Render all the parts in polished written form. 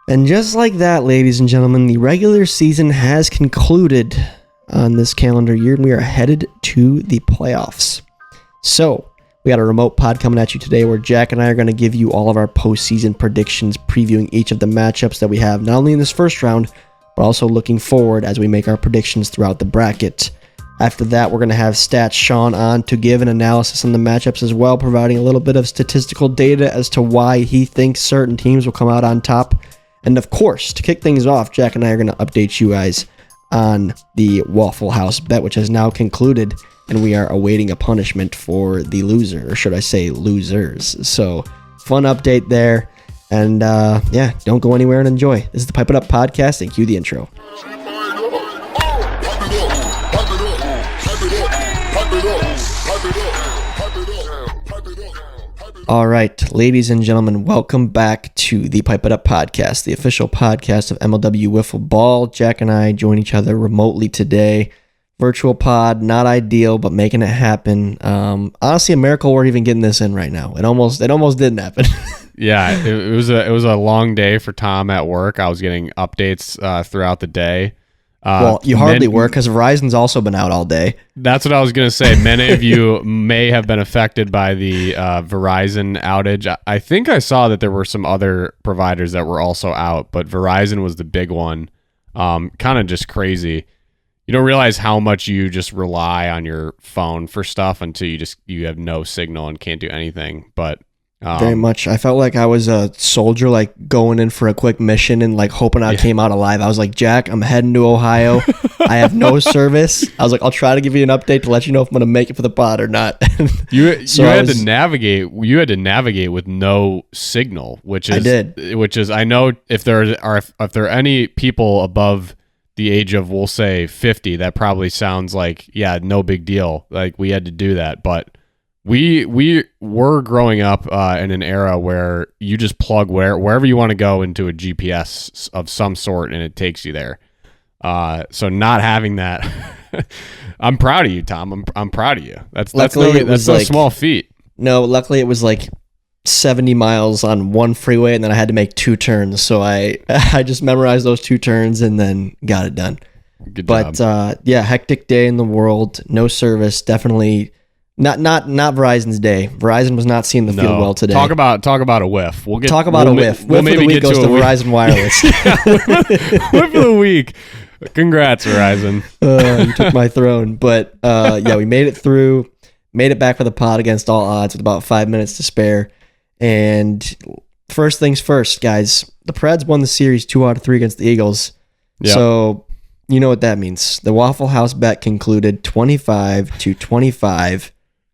And just like that, ladies and gentlemen, the regular season has concluded on this calendar year, and we are headed to the playoffs. So, we got a remote pod coming at you today where Jack and I are going to give you all of our postseason predictions, previewing each of the matchups that we have, not only in this first round, but also looking forward as we make our predictions throughout the bracket. After that, we're going to have Stats Sean on to give an analysis on the matchups as well, providing a little bit of statistical data as to why he thinks certain teams will come out on top. And of course, to kick things off, Jack and I are going to update you guys on the Waffle House bet, which has now concluded, and we are awaiting a punishment for the loser, or should I say losers. So, fun update there. And don't go anywhere and enjoy. This is the Pipe It Up podcast, and cue the intro. All right, ladies and gentlemen, welcome back to the Pipe It Up podcast, the official podcast of MLW Wiffle Ball. Jack and I join each other remotely today. Virtual pod, not ideal, but making it happen. Honestly, a miracle we're even getting this in right now. It almost didn't happen. Yeah, it was a long day for Tom at work. I was getting updates throughout the day. Well, you hardly work because Verizon's also been out all day. That's what I was going to say. Many of you may have been affected by the Verizon outage. I think I saw that there were some other providers that were also out, but Verizon was the big one. Kind of just crazy. You don't realize how much you just rely on your phone for stuff until you have no signal and can't do anything. But very much. I felt like I was a soldier, like going in for a quick mission and like hoping I came out alive. I was like, Jack, I'm heading to Ohio. I have no service. I was like, I'll try to give you an update to let you know if I'm going to make it for the pod or not. You had to navigate with no signal, which is I know if there are any people above the age of, we'll say 50, that probably sounds like, yeah, no big deal. Like we had to do that, but we were growing up in an era where you just plug wherever you want to go into a GPS of some sort and it takes you there. So not having that, I'm proud of you, Tom. I'm proud of you. That's no small feat. No, luckily it was like 70 miles on one freeway, and then I had to make two turns. So I just memorized those two turns and then got it done. Good job. Hectic day in the world. No service. Definitely. Not Verizon's day. Verizon was not seeing the field well today. Talk about a whiff. We'll talk about a whiff. Whiff of the week goes to Verizon Wireless. Whiff of the week. Congrats, Verizon. You took my throne. But we made it through. Made it back for the pod against all odds with about 5 minutes to spare. And first things first, guys. The Preds won the series 2 out of 3 against the Eagles. Yep. So you know what that means. The Waffle House bet concluded 25-25.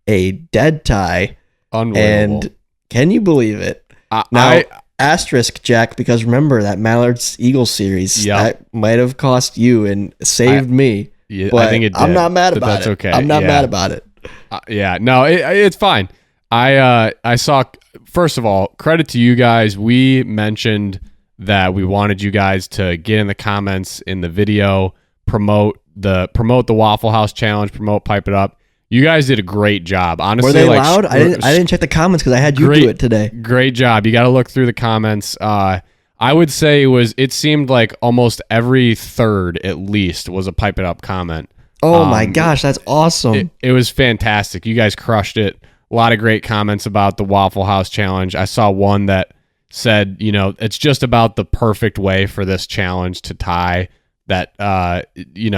A dead tie. Unbelievable. And can you believe it? Asterisk, Jack, because remember that Mallard's Eagles series, that might have cost you and saved me. Yeah, but I think it did. I'm not mad about that's it. Okay. I'm not mad about it. It's fine. I saw, first of all, credit to you guys. We mentioned that we wanted you guys to get in the comments in the video, promote the Waffle House challenge, promote Pipe It Up. You guys did a great job. Honestly, were they loud? I didn't check the comments because I had you do it today. Great job. You got to look through the comments. I would say it seemed like almost every third at least was a Pipe It Up comment. Oh my gosh, that's awesome. It was fantastic. You guys crushed it. A lot of great comments about the Waffle House challenge. I saw one that said, it's just about the perfect way for this challenge to tie. That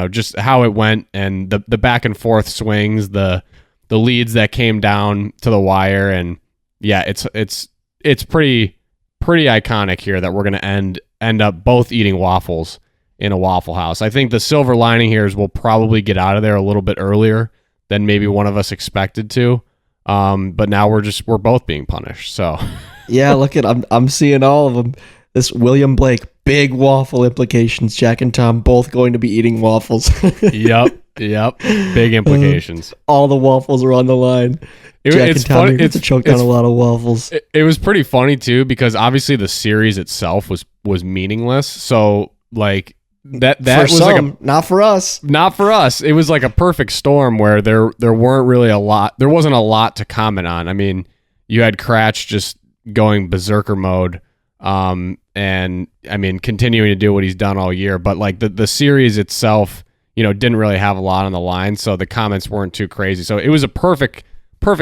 just how it went and the back and forth swings, the leads that came down to the wire, and yeah, it's pretty iconic here that we're gonna end up both eating waffles in a Waffle House. I think the silver lining here is we'll probably get out of there a little bit earlier than maybe one of us expected to. But now we're both being punished. So yeah, look at I'm seeing all of them. This William Blake, big waffle implications. Jack and Tom both going to be eating waffles. Yep. Big implications. All the waffles are on the line. Jack and Tom are going to choke on a lot of waffles. It was pretty funny too, because obviously the series itself was meaningless. So like that for was some, like not for us. Not for us. It was like a perfect storm where there weren't really a lot. There wasn't a lot to comment on. I mean, you had Cratch just going berserker mode. and I mean, continuing to do what he's done all year. But like the series itself, didn't really have a lot on the line, so the comments weren't too crazy. So it was a perfect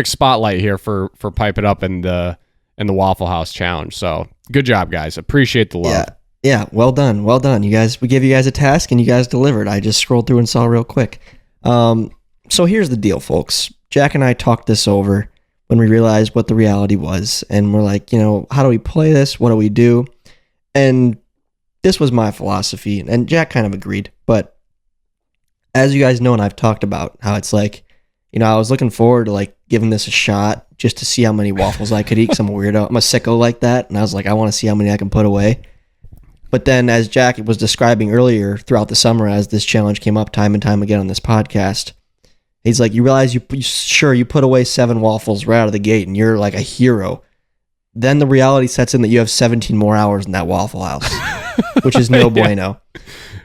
spotlight here for Pipe It Up and the Waffle House challenge. So good job, guys. Appreciate the love. Yeah. Well done. You guys. We gave you guys a task and you guys delivered. I just scrolled through and saw real quick. So here's the deal, folks. Jack and I talked this over when we realized what the reality was, and we're like, how do we play this? What do we do? And this was my philosophy, and Jack kind of agreed. But as you guys know, and I've talked about how it's like, I was looking forward to like giving this a shot just to see how many waffles I could eat, because I'm a weirdo. I'm a sicko like that, and I was like, I want to see how many I can put away. But then, as Jack was describing earlier throughout the summer, as this challenge came up time and time again on this podcast, he's like, you realize you put away 7 waffles right out of the gate, and you're like a hero. Then the reality sets in that you have 17 more hours in that Waffle House, which is no bueno.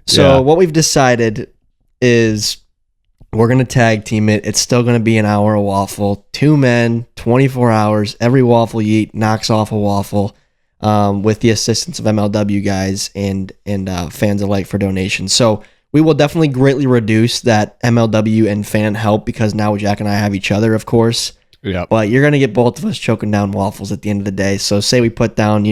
So what we've decided is we're going to tag team it. It's still going to be an hour a waffle. 2 men, 24 hours. Every waffle you eat knocks off a waffle, with the assistance of MLW guys and fans alike for donations. So we will definitely greatly reduce that MLW and fan help, because now Jack and I have each other, of course. Yep. But you're going to get both of us choking down waffles at the end of the day. So say we put down,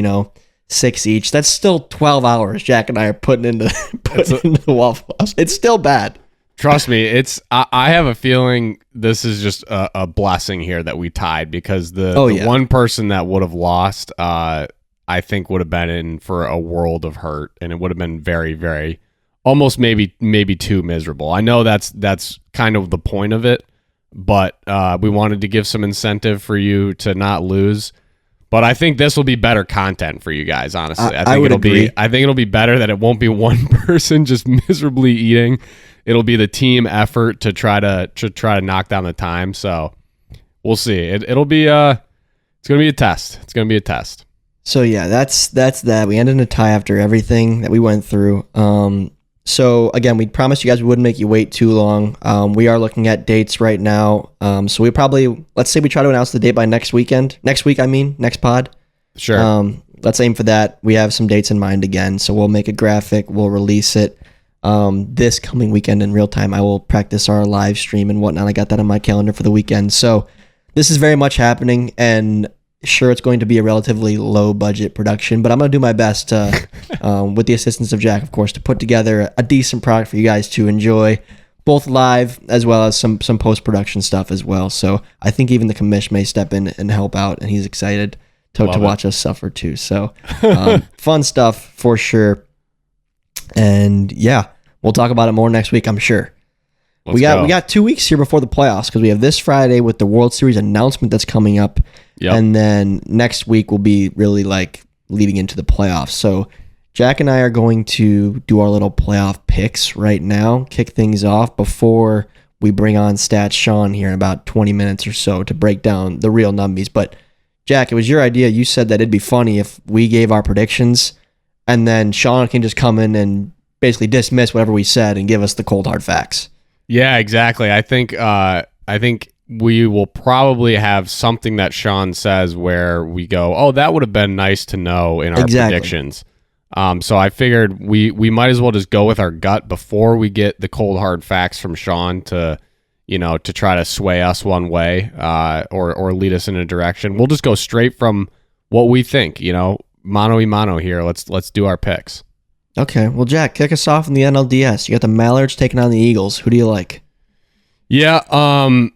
6 each. That's still 12 hours Jack and I are putting into the Waffle House. It's still bad. Trust me, I have a feeling this is just a blessing here that we tied, because the one person that would have lost, I think would have been in for a world of hurt, and it would have been very, very, almost maybe too miserable. I know that's kind of the point of it, but we wanted to give some incentive for you to not lose. But I think this will be better content for you guys, honestly. I think it'll be better that it won't be one person just miserably eating. It'll be the team effort to try to knock down the time. So we'll see. It'll be it's gonna be a test. It's gonna be a test. So yeah, that's that. We ended in a tie after everything that we went through. So again, we promised you guys we wouldn't make you wait too long. We are looking at dates right now. So we probably, let's say we try to announce the date by next week, next pod. Sure. Let's aim for that. We have some dates in mind again. So we'll make a graphic. We'll release it this coming weekend in real time. I will practice our live stream and whatnot. I got that on my calendar for the weekend. So this is very much happening, and sure, it's going to be a relatively low budget production, but I'm going to do my best to, with the assistance of Jack, of course, to put together a decent product for you guys to enjoy, both live as well as some post-production stuff as well. So I think even the commish may step in and help out, and he's excited to watch us suffer too. So fun stuff for sure. And yeah, we'll talk about it more next week, I'm sure. We got 2 weeks here before the playoffs, because we have this Friday with the World Series announcement that's coming up. Yep. And then next week will be really like leading into the playoffs. So Jack and I are going to do our little playoff picks right now, kick things off before we bring on Stats Sean here in about 20 minutes or so to break down the real numbies. But Jack, it was your idea. You said that it'd be funny if we gave our predictions and then Sean can just come in and basically dismiss whatever we said and give us the cold hard facts. Yeah, exactly. I think we will probably have something that Sean says where we go, oh, that would have been nice to know in our predictions. So I figured we might as well just go with our gut before we get the cold hard facts from Sean to try to sway us one way or lead us in a direction. We'll just go straight from what we think, mano y mano here. Let's do our picks. Okay. Well, Jack, kick us off in the NLDS. You got the Mallards taking on the Eagles. Who do you like? Yeah, I'm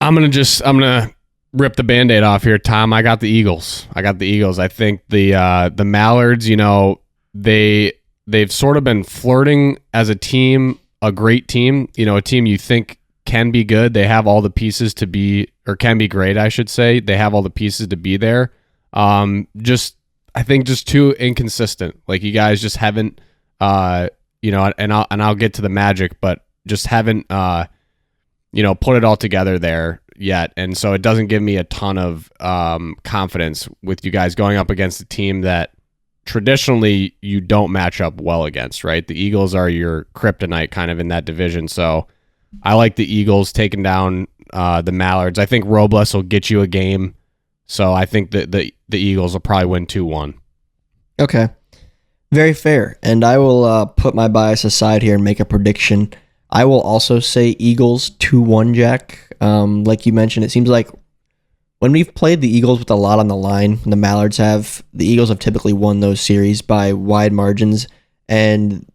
gonna rip the Band-Aid off here, Tom. I got the Eagles. I think the Mallards, they've sort of been flirting as a team, a great team, a team you think can be good. They have all the pieces to be, or can be great, I should say. They have all the pieces to be there. I think just too inconsistent. Like, you guys just haven't, and I'll get to the magic, but just haven't, put it all together there yet. And so it doesn't give me a ton of confidence with you guys going up against a team that traditionally you don't match up well against, right? The Eagles are your kryptonite kind of in that division. So I like the Eagles taking down the Mallards. I think Robles will get you a game. So I think that the Eagles will probably win 2-1. Okay. Very fair. And I will put my bias aside here and make a prediction. I will also say Eagles 2-1, Jack. Like you mentioned, it seems like when we've played the Eagles with a lot on the line, the Mallards have, the Eagles have typically won those series by wide margins. And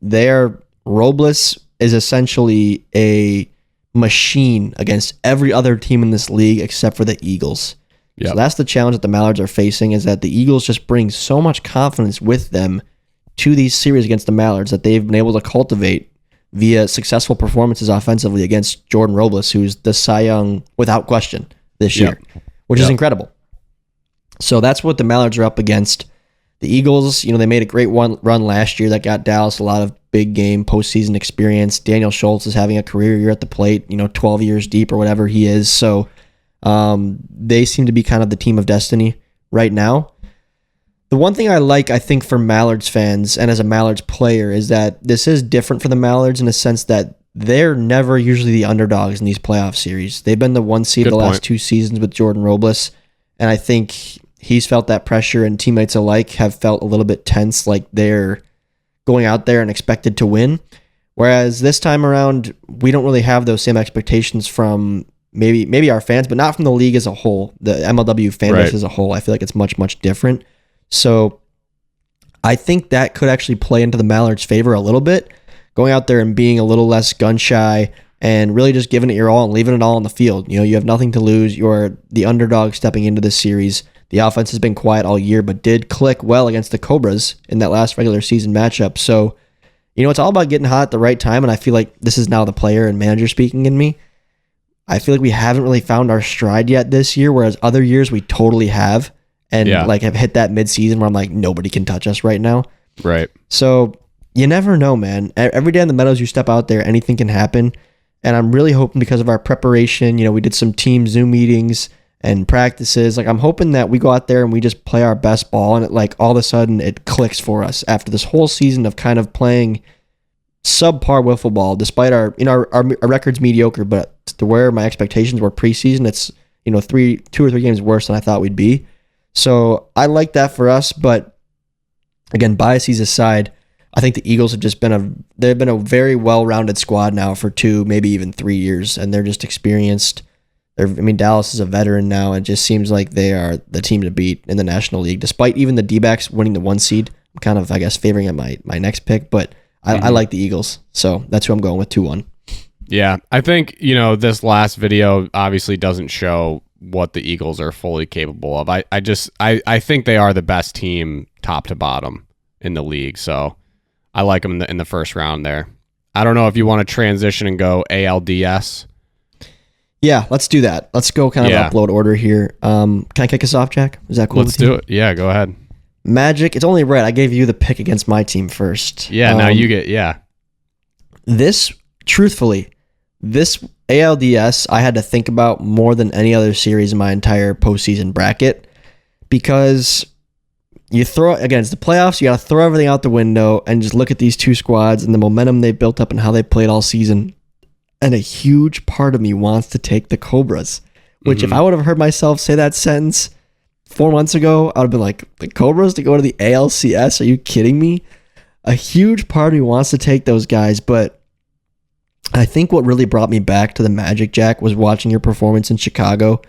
Robles is essentially a machine against every other team in this league except for the Eagles. Yep. So that's the challenge that the Mallards are facing, is that the Eagles just bring so much confidence with them to these series against the Mallards that they've been able to cultivate via successful performances offensively against Jordan Robles, who's the Cy Young without question this year, which is incredible. So that's what the Mallards are up against. The Eagles, they made a great run last year that got Dallas a lot of big game postseason experience. Daniel Schultz is having a career year at the plate, 12 years deep or whatever he is. So they seem to be kind of the team of destiny right now. The one thing I think, for Mallards fans and as a Mallards player is that this is different for the Mallards in the sense that they're never usually the underdogs in these playoff series. They've been the one seed the last 2 seasons with Jordan Robles, and I think he's felt that pressure, and teammates alike have felt a little bit tense, like they're going out there and expected to win. Whereas this time around, we don't really have those same expectations from maybe our fans, but not from the league as a whole. The MLW fan base as a whole, I feel like it's much, much different. So I think that could actually play into the Mallards' favor a little bit, going out there and being a little less gun shy and really just giving it your all and leaving it all on the field. You have nothing to lose. You're the underdog stepping into this series. The offense has been quiet all year, but did click well against the Cobras in that last regular season matchup. So, it's all about getting hot at the right time, and I feel like this is now the player and manager speaking in me. I feel like we haven't really found our stride yet this year, whereas other years we totally have. And have hit that mid-season where I'm like, nobody can touch us right now. Right. So you never know, man. Every day in the Meadows you step out there, anything can happen. And I'm really hoping, because of our preparation, we did some team Zoom meetings and practices. Like, I'm hoping that we go out there and we just play our best ball, and it all of a sudden it clicks for us after this whole season of kind of playing subpar wiffle ball, despite our record's mediocre, but to where my expectations were preseason, it's 2 or 3 games worse than I thought we'd be. So I like that for us, but again, biases aside, I think the Eagles have just they've been a very well-rounded squad now for 2, maybe even 3 years, and they're just experienced. Dallas is a veteran now. It just seems like they are the team to beat in the National League, despite even the D-backs winning the 1 seed. I'm kind of, I guess, favoring at my next pick, but I like the Eagles, so that's who I'm going with, 2-1. Yeah, I think, this last video obviously doesn't show what the Eagles are fully capable of. I think they are the best team top to bottom in the league, so I like them in the first round there. I don't know if you want to transition and go ALDS. Yeah, let's do that. Let's go kind of upload order here. Can I kick us off, Jack? Is that cool? Let's do it. Yeah, go ahead. Magic, it's only right. I gave you the pick against my team first. Yeah, now you get, Truthfully, this ALDS I had to think about more than any other series in my entire postseason bracket, because you throw, again, it's the playoffs, you got to throw everything out the window and just look at these 2 squads and the momentum they built up and how they played all season. And a huge part of me wants to take the Cobras, which if I would have heard myself say that sentence 4 months ago, I would have been like, the Cobras to go to the ALCS? Are you kidding me? A huge part of me wants to take those guys, but I think what really brought me back to the Magic, Jack, was watching your performance in Chicago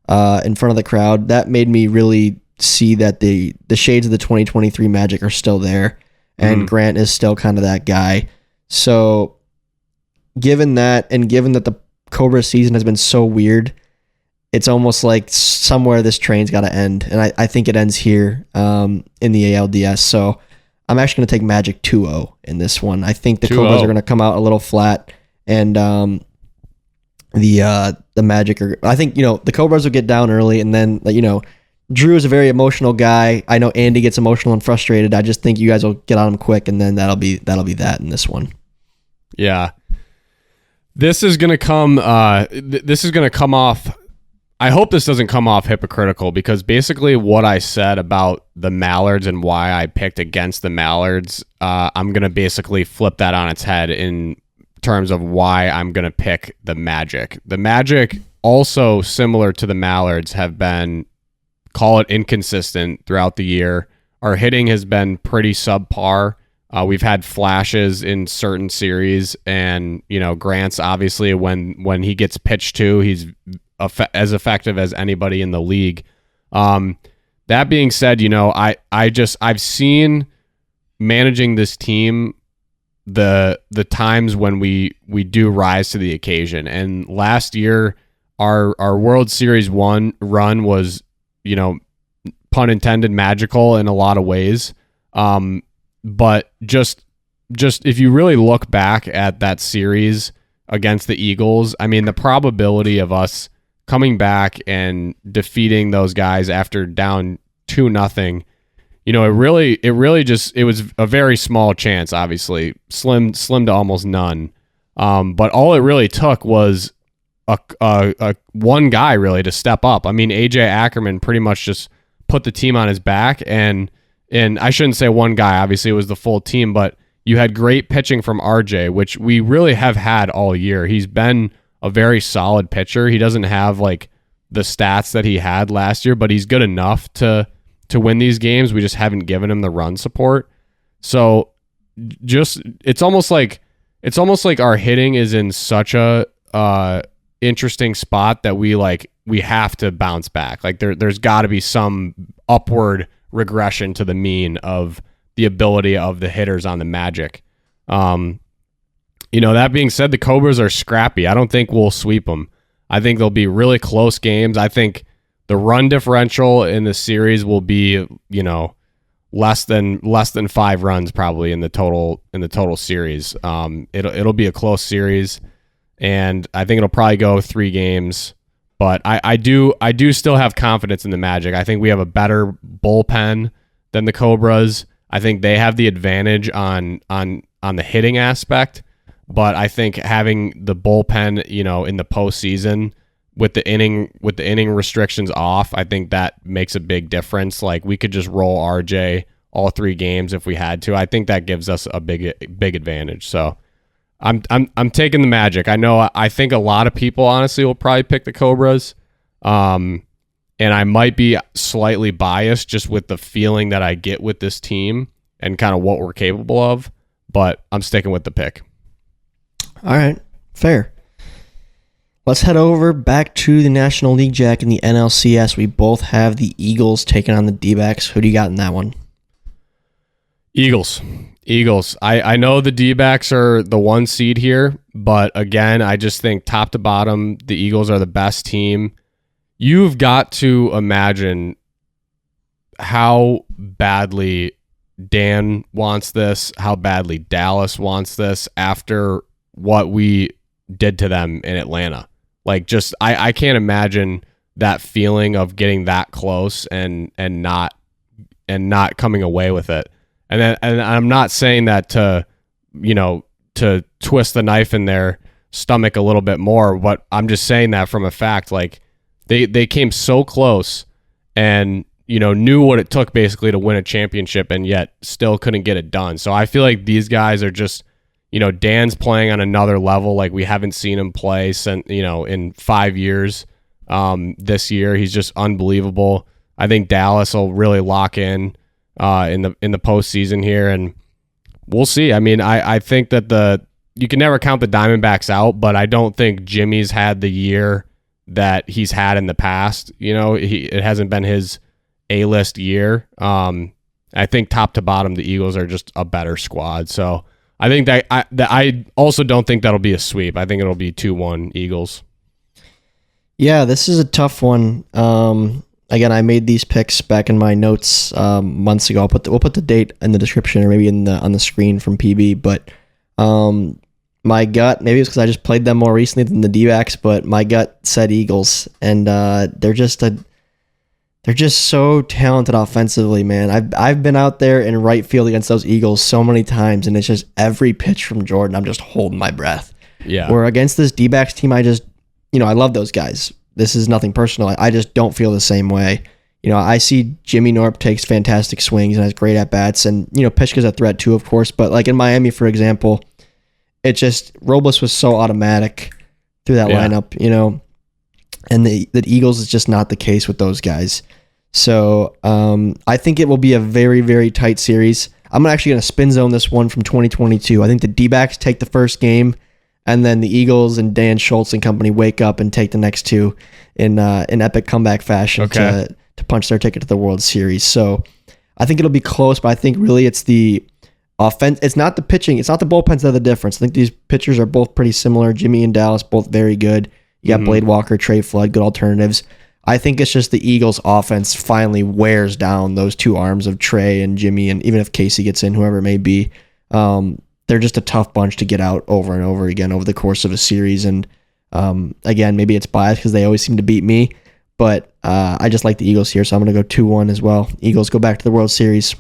in front of the crowd. That made me really see that the shades of the 2023 Magic are still there, and Grant is still kind of that guy. So given that, and given that the Cobra season has been so weird, it's almost like somewhere this train's got to end, and I think it ends here in the ALDS. So I'm actually going to take Magic 2-0 in this one. I think the Cobras are going to come out a little flat, and the Magic are, I think, the Cobras will get down early, and then, Drew is a very emotional guy. I know Andy gets emotional and frustrated. I just think you guys will get on him quick, and then that'll be that in this one. Yeah. This is going to come off, I hope this doesn't come off hypocritical, because basically what I said about the Mallards and why I picked against the Mallards, I'm going to basically flip that on its head in terms of why I'm going to pick the Magic. The Magic, also similar to the Mallards, have been, call it inconsistent throughout the year, our hitting has been pretty subpar. We've had flashes in certain series, and Grant's obviously when he gets pitched to, he's as effective as anybody in the league. That being said, I've seen managing this team the times when we do rise to the occasion, and last year our World Series run was, pun intended, magical in a lot of ways. But just if you really look back at that series against the Eagles, I mean, the probability of us coming back and defeating those guys after down 2-0, it was a very small chance, obviously, slim to almost none. But all it really took was a one guy really to step up. I mean, AJ Ackerman pretty much just put the team on his back, and I shouldn't say one guy, obviously it was the full team, but you had great pitching from RJ, which we really have had all year. He's been a very solid pitcher. He doesn't have like the stats that he had last year, but he's good enough to win these games. We just haven't given him the run support. So it's almost like our hitting is in such a interesting spot that we have to bounce back. Like there's got to be some upward regression to the mean of the ability of the hitters on the Magic. That being said, the Cobras are scrappy. I don't think we'll sweep them. I think they'll be really close games. I think the run differential in the series will be, less than 5 runs probably in the total series. It'll be a close series, and I think it'll probably go 3 games. But I do still have confidence in the Magic. I think we have a better bullpen than the Cobras. I think they have the advantage on the hitting aspect. But I think having the bullpen, in the postseason with the inning restrictions off, I think that makes a big difference. Like we could just roll RJ all 3 games if we had to. I think that gives us a big advantage. So I'm taking the Magic. I think a lot of people honestly will probably pick the Cobras. And I might be slightly biased just with the feeling that I get with this team and kind of what we're capable of, but I'm sticking with the pick. All right, fair. Let's head over back to the National League, Jack, in the NLCS. We both have the Eagles taking on the D-backs. Who do you got in that one? Eagles. I know the D-backs are the 1 seed here, but again, I just think top to bottom, the Eagles are the best team. You've got to imagine how badly Dan wants this, how badly Dallas wants this after what we did to them in Atlanta. Like, just I can't imagine that feeling of getting that close and not coming away with it. And I'm not saying that to twist the knife in their stomach a little bit more, but I'm just saying that from a fact. Like they came so close and knew what it took basically to win a championship, and yet still couldn't get it done. So I feel like these guys are just, Dan's playing on another level like we haven't seen him play since in 5 years. This year he's just unbelievable. I think Dallas will really lock in the postseason here, and we'll see. I mean, I think that you can never count the Diamondbacks out, but I don't think Jimmy's had the year that he's had in the past. It hasn't been his A-list year. I think top to bottom, the Eagles are just a better squad. So I think that I also don't think that'll be a sweep. I think it'll be 2-1 Eagles. Yeah, this is a tough one. Again, I made these picks back in my notes months ago. We'll put the date in the description or maybe on the screen from PB. But my gut, maybe it's because I just played them more recently than the D-backs, but my gut said Eagles, and they're just so talented offensively, man. I've been out there in right field against those Eagles so many times, and it's just every pitch from Jordan, I'm just holding my breath. Yeah. Where against this D-backs team, I just, I love those guys. This is nothing personal. I just don't feel the same way. I see Jimmy Norp takes fantastic swings and has great at-bats, and, Pishka's a threat too, of course, but like in Miami, for example, it just, Robles was so automatic through that lineup, and the Eagles is just not the case with those guys. So I think it will be a very, very tight series. I'm actually going to spin zone this one from 2022. I think the D-backs take the first game, and then the Eagles and Dan Schultz and company wake up and take the next two in epic comeback fashion to punch their ticket to the World Series. So I think it'll be close, but I think really it's the offense. It's not the pitching. It's not the bullpens that are the difference. I think these pitchers are both pretty similar. Jimmy and Dallas, both very good. You got Blade Walker, Trey Flood, good alternatives. I think it's just the Eagles' offense finally wears down those two arms of Trey and Jimmy, and even if Casey gets in, whoever it may be, they're just a tough bunch to get out over and over again over the course of a series. And again, maybe it's biased because they always seem to beat me, but I just like the Eagles here, so I'm going to go 2-1 as well. Eagles go back to the World Series.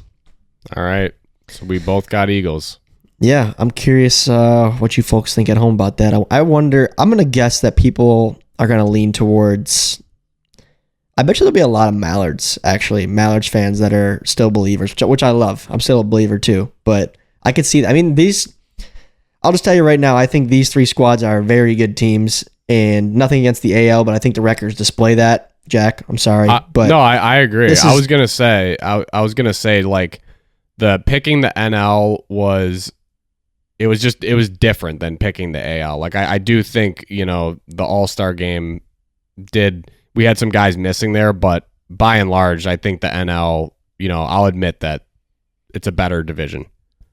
All right, so we both got Eagles. Yeah, I'm curious what you folks think at home about that. I wonder, I'm going to guess that people are going to lean towards... I bet you there'll be a lot of Mallards, actually. Mallards fans that are still believers, which I love. I'm still a believer too. But I could see, I'll just tell you right now, I think these three squads are very good teams, and nothing against the AL, but I think the records display that. Jack, I'm sorry. But no, I agree. I was going to say, like, the picking the NL was different than picking the AL. Like, I do think, the All-Star game we had some guys missing there, but by and large, I think the NL, I'll admit that it's a better division.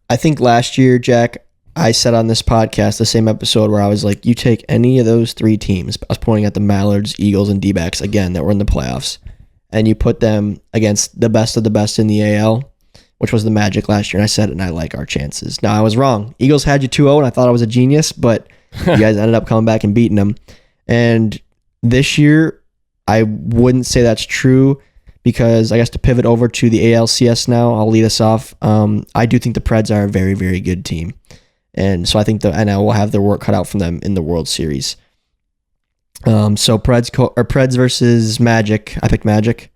I think last year, Jack, I said on this podcast, the same episode where I was like, you take any of those three teams, I was pointing at the Mallards, Eagles, and D-backs, again, that were in the playoffs, and you put them against the best of the best in the AL, which was the Magic last year, and I said, and I like our chances. Now, I was wrong. Eagles had you 2-0, and I thought I was a genius, but you guys ended up coming back and beating them. And this year, I wouldn't say that's true because I guess to pivot over to the ALCS now, I'll lead us off. I do think the Preds are a very, very good team. And so I think the NL will have their work cut out from them in the World Series. So Preds versus Magic. I picked Magic.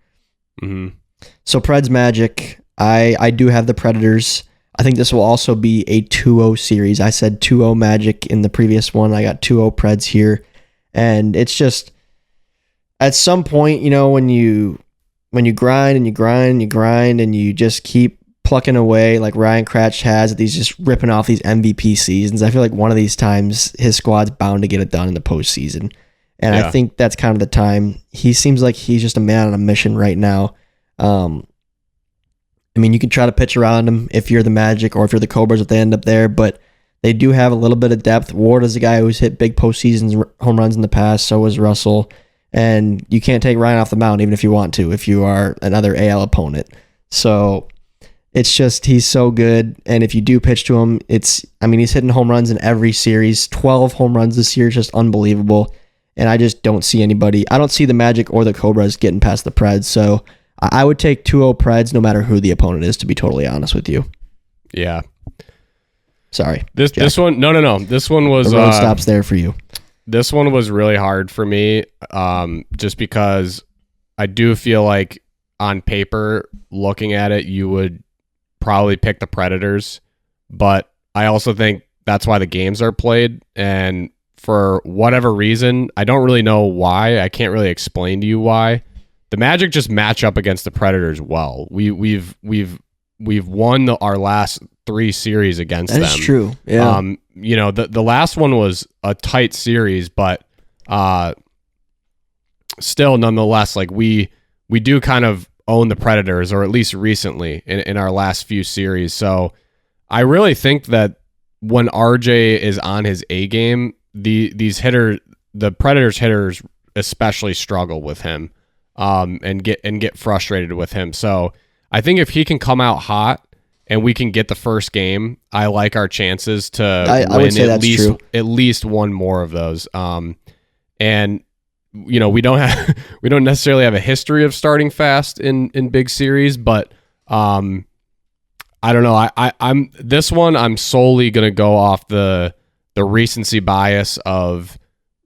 Mm-hmm. So Preds Magic. I do have the Predators. I think this will also be a 2-0 series. I said 2-0 Magic in the previous one. I got 2-0 Preds here. And it's just... At some point, when you grind and you grind and you grind and you just keep plucking away like Ryan Kratch has, he's just ripping off these MVP seasons. I feel like one of these times his squad's bound to get it done in the postseason. And I think that's kind of the time. He seems like he's just a man on a mission right now. You can try to pitch around him if you're the Magic or if you're the Cobras if they end up there, but they do have a little bit of depth. Ward is a guy who's hit big postseasons home runs in the past. So was Russell. And you can't take Ryan off the mound even if you want to, if you are another AL opponent. So it's just, he's so good. And if you do pitch to him, he's hitting home runs in every series. 12 home runs this year is just unbelievable. And I just don't see anybody. I don't see the Magic or the Cobras getting past the Preds. So I would take 2-0 Preds no matter who the opponent is, to be totally honest with you. Yeah. Sorry. This one, no. This one was... The road stops there for you. This one was really hard for me, just because I do feel like on paper, looking at it, you would probably pick the Predators, but I also think that's why the games are played, and for whatever reason, I don't really know why. I can't really explain to you why. The Magic just match up against the Predators well. We've won our last 3 series against them. That's true. Yeah. The last one was a tight series, but still, nonetheless, like we do kind of own the Predators, or at least recently in our last few series. So I really think that when RJ is on his A game, the Predators hitters especially struggle with him, and get frustrated with him. So I think if he can come out hot and we can get the first game, I like our chances to win at least one more of those. And we don't necessarily have a history of starting fast in big series, but I don't know. I'm this one. I'm solely gonna go off the recency bias of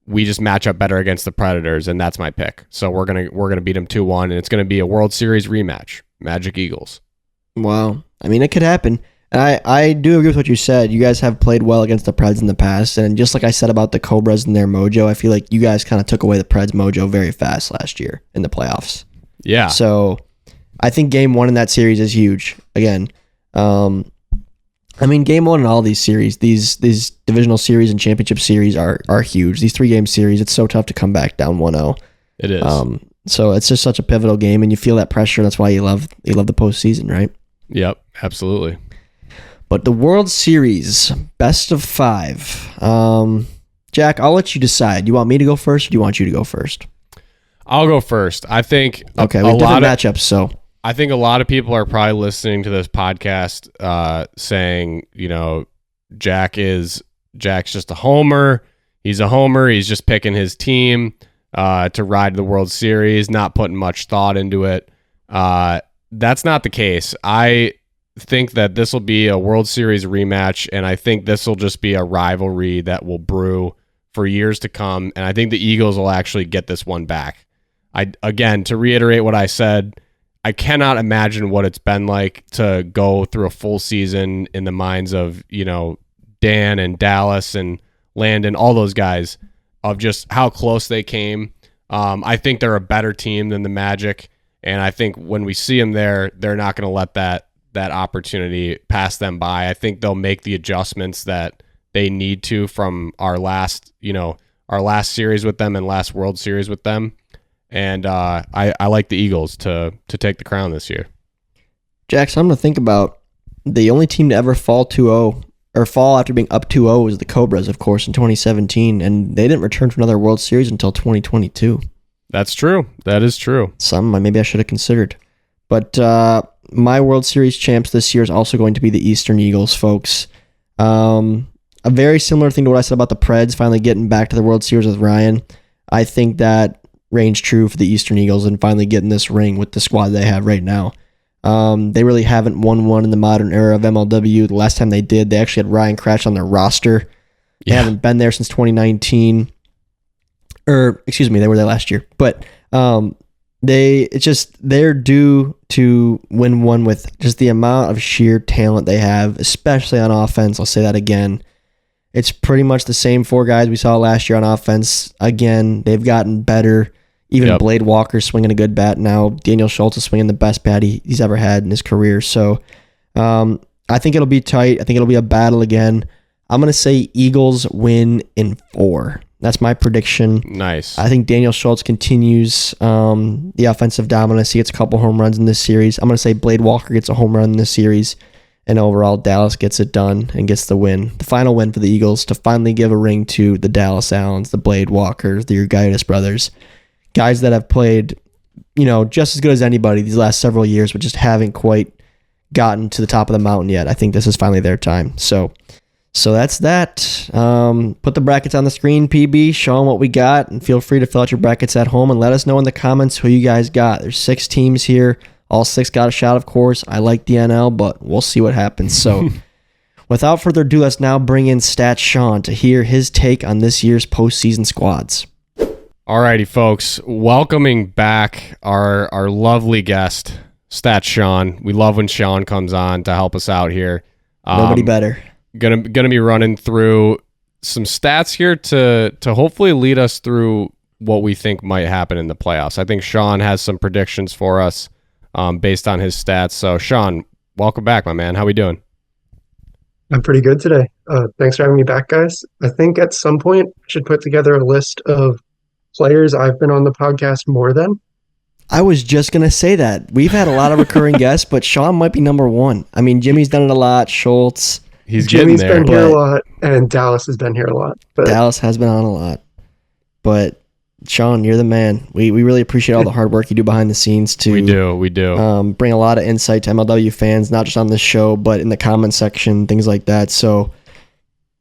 we just match up better against the Predators, and that's my pick. So we're gonna beat them 2-1, and it's gonna be a World Series rematch, Magic Eagles. Wow. It could happen. And I do agree with what you said. You guys have played well against the Preds in the past. And just like I said about the Cobras and their mojo, I feel like you guys kind of took away the Preds mojo very fast last year in the playoffs. Yeah. So I think game one in that series is huge. Again, game one in all these series, these divisional series and championship series are huge. These 3-game series, it's so tough to come back down 1-0. It is. So it's just such a pivotal game, and you feel that pressure. That's why you love the postseason, right? Yep, absolutely. But the World Series, best of 5. Jack, I'll let you decide. Do you want me to go first, or do you want you to go first? I'll go first. I think okay, we have different matchups, so I think a lot of people are probably listening to this podcast saying, Jack's just a homer. He's a homer. He's just picking his team to ride the World Series, not putting much thought into it. That's not the case. I think that this will be a World Series rematch, and I think this will just be a rivalry that will brew for years to come, and I think the Eagles will actually get this one back. Again, to reiterate what I said, I cannot imagine what it's been like to go through a full season in the minds of, Dan and Dallas and Landon, all those guys, of just how close they came. I think they're a better team than the Magic, and I think when we see them there, they're not going to let that opportunity pass them by. I think they'll make the adjustments that they need to from our last series with them and last World Series with them. And I like the Eagles to take the crown this year. Jack, something to think about. The only team to ever fall 2-0 or fall after being up 2-0 was the Cobras, of course, in 2017, and they didn't return to another World Series until 2022. That's true. That is true. Something maybe I should have considered. But my World Series champs this year is also going to be the Eastern Eagles, folks. A very similar thing to what I said about the Preds finally getting back to the World Series with Ryan. I think that reigns true for the Eastern Eagles and finally getting this ring with the squad they have right now. They really haven't won one in the modern era of MLW. The last time they did, they actually had Ryan Cratch on their roster. They haven't been there since 2019. Or, excuse me, they were there last year. But they're due to win one with just the amount of sheer talent they have, especially on offense. I'll say that again. It's pretty much the same 4 guys we saw last year on offense. Again, they've gotten better. Even Blade Walker's swinging a good bat now. Daniel Schultz is swinging the best bat he's ever had in his career. So I think it'll be tight. I think it'll be a battle again. I'm going to say Eagles win in 4. That's my prediction. Nice. I think Daniel Schultz continues the offensive dominance. He gets a couple home runs in this series. I'm going to say Blade Walker gets a home run in this series. And overall, Dallas gets it done and gets the win. The final win for the Eagles to finally give a ring to the Dallas Allens, the Blade Walkers, the Urgaitis brothers. Guys that have played, just as good as anybody these last several years, but just haven't quite gotten to the top of the mountain yet. I think this is finally their time. So that's that. Put the brackets on the screen, PB. Show them what we got, and feel free to fill out your brackets at home and let us know in the comments who you guys got. There's 6 teams here. All 6 got a shot, of course. I like the NL, but we'll see what happens. So without further ado, let's now bring in Stats Sean to hear his take on this year's postseason squads. Alrighty, folks. Welcoming back our lovely guest, Stats Sean. We love when Sean comes on to help us out here. Nobody better. Gonna be running through some stats here to hopefully lead us through what we think might happen in the playoffs. I think Sean has some predictions for us based on his stats. So, Sean, welcome back, my man. How we doing? I'm pretty good today. Thanks for having me back, guys. I think at some point I should put together a list of players I've been on the podcast more than. I was just going to say that. We've had a lot of recurring guests, but Sean might be number 1. I mean, Jimmy's done it a lot. Schultz. Jimmy's been here a lot, and Dallas has been here a lot. But Dallas has been on a lot. But Sean, you're the man. We really appreciate all the hard work you do behind the scenes to we do bring a lot of insight to MLW fans, not just on this show, but in the comment section, things like that. So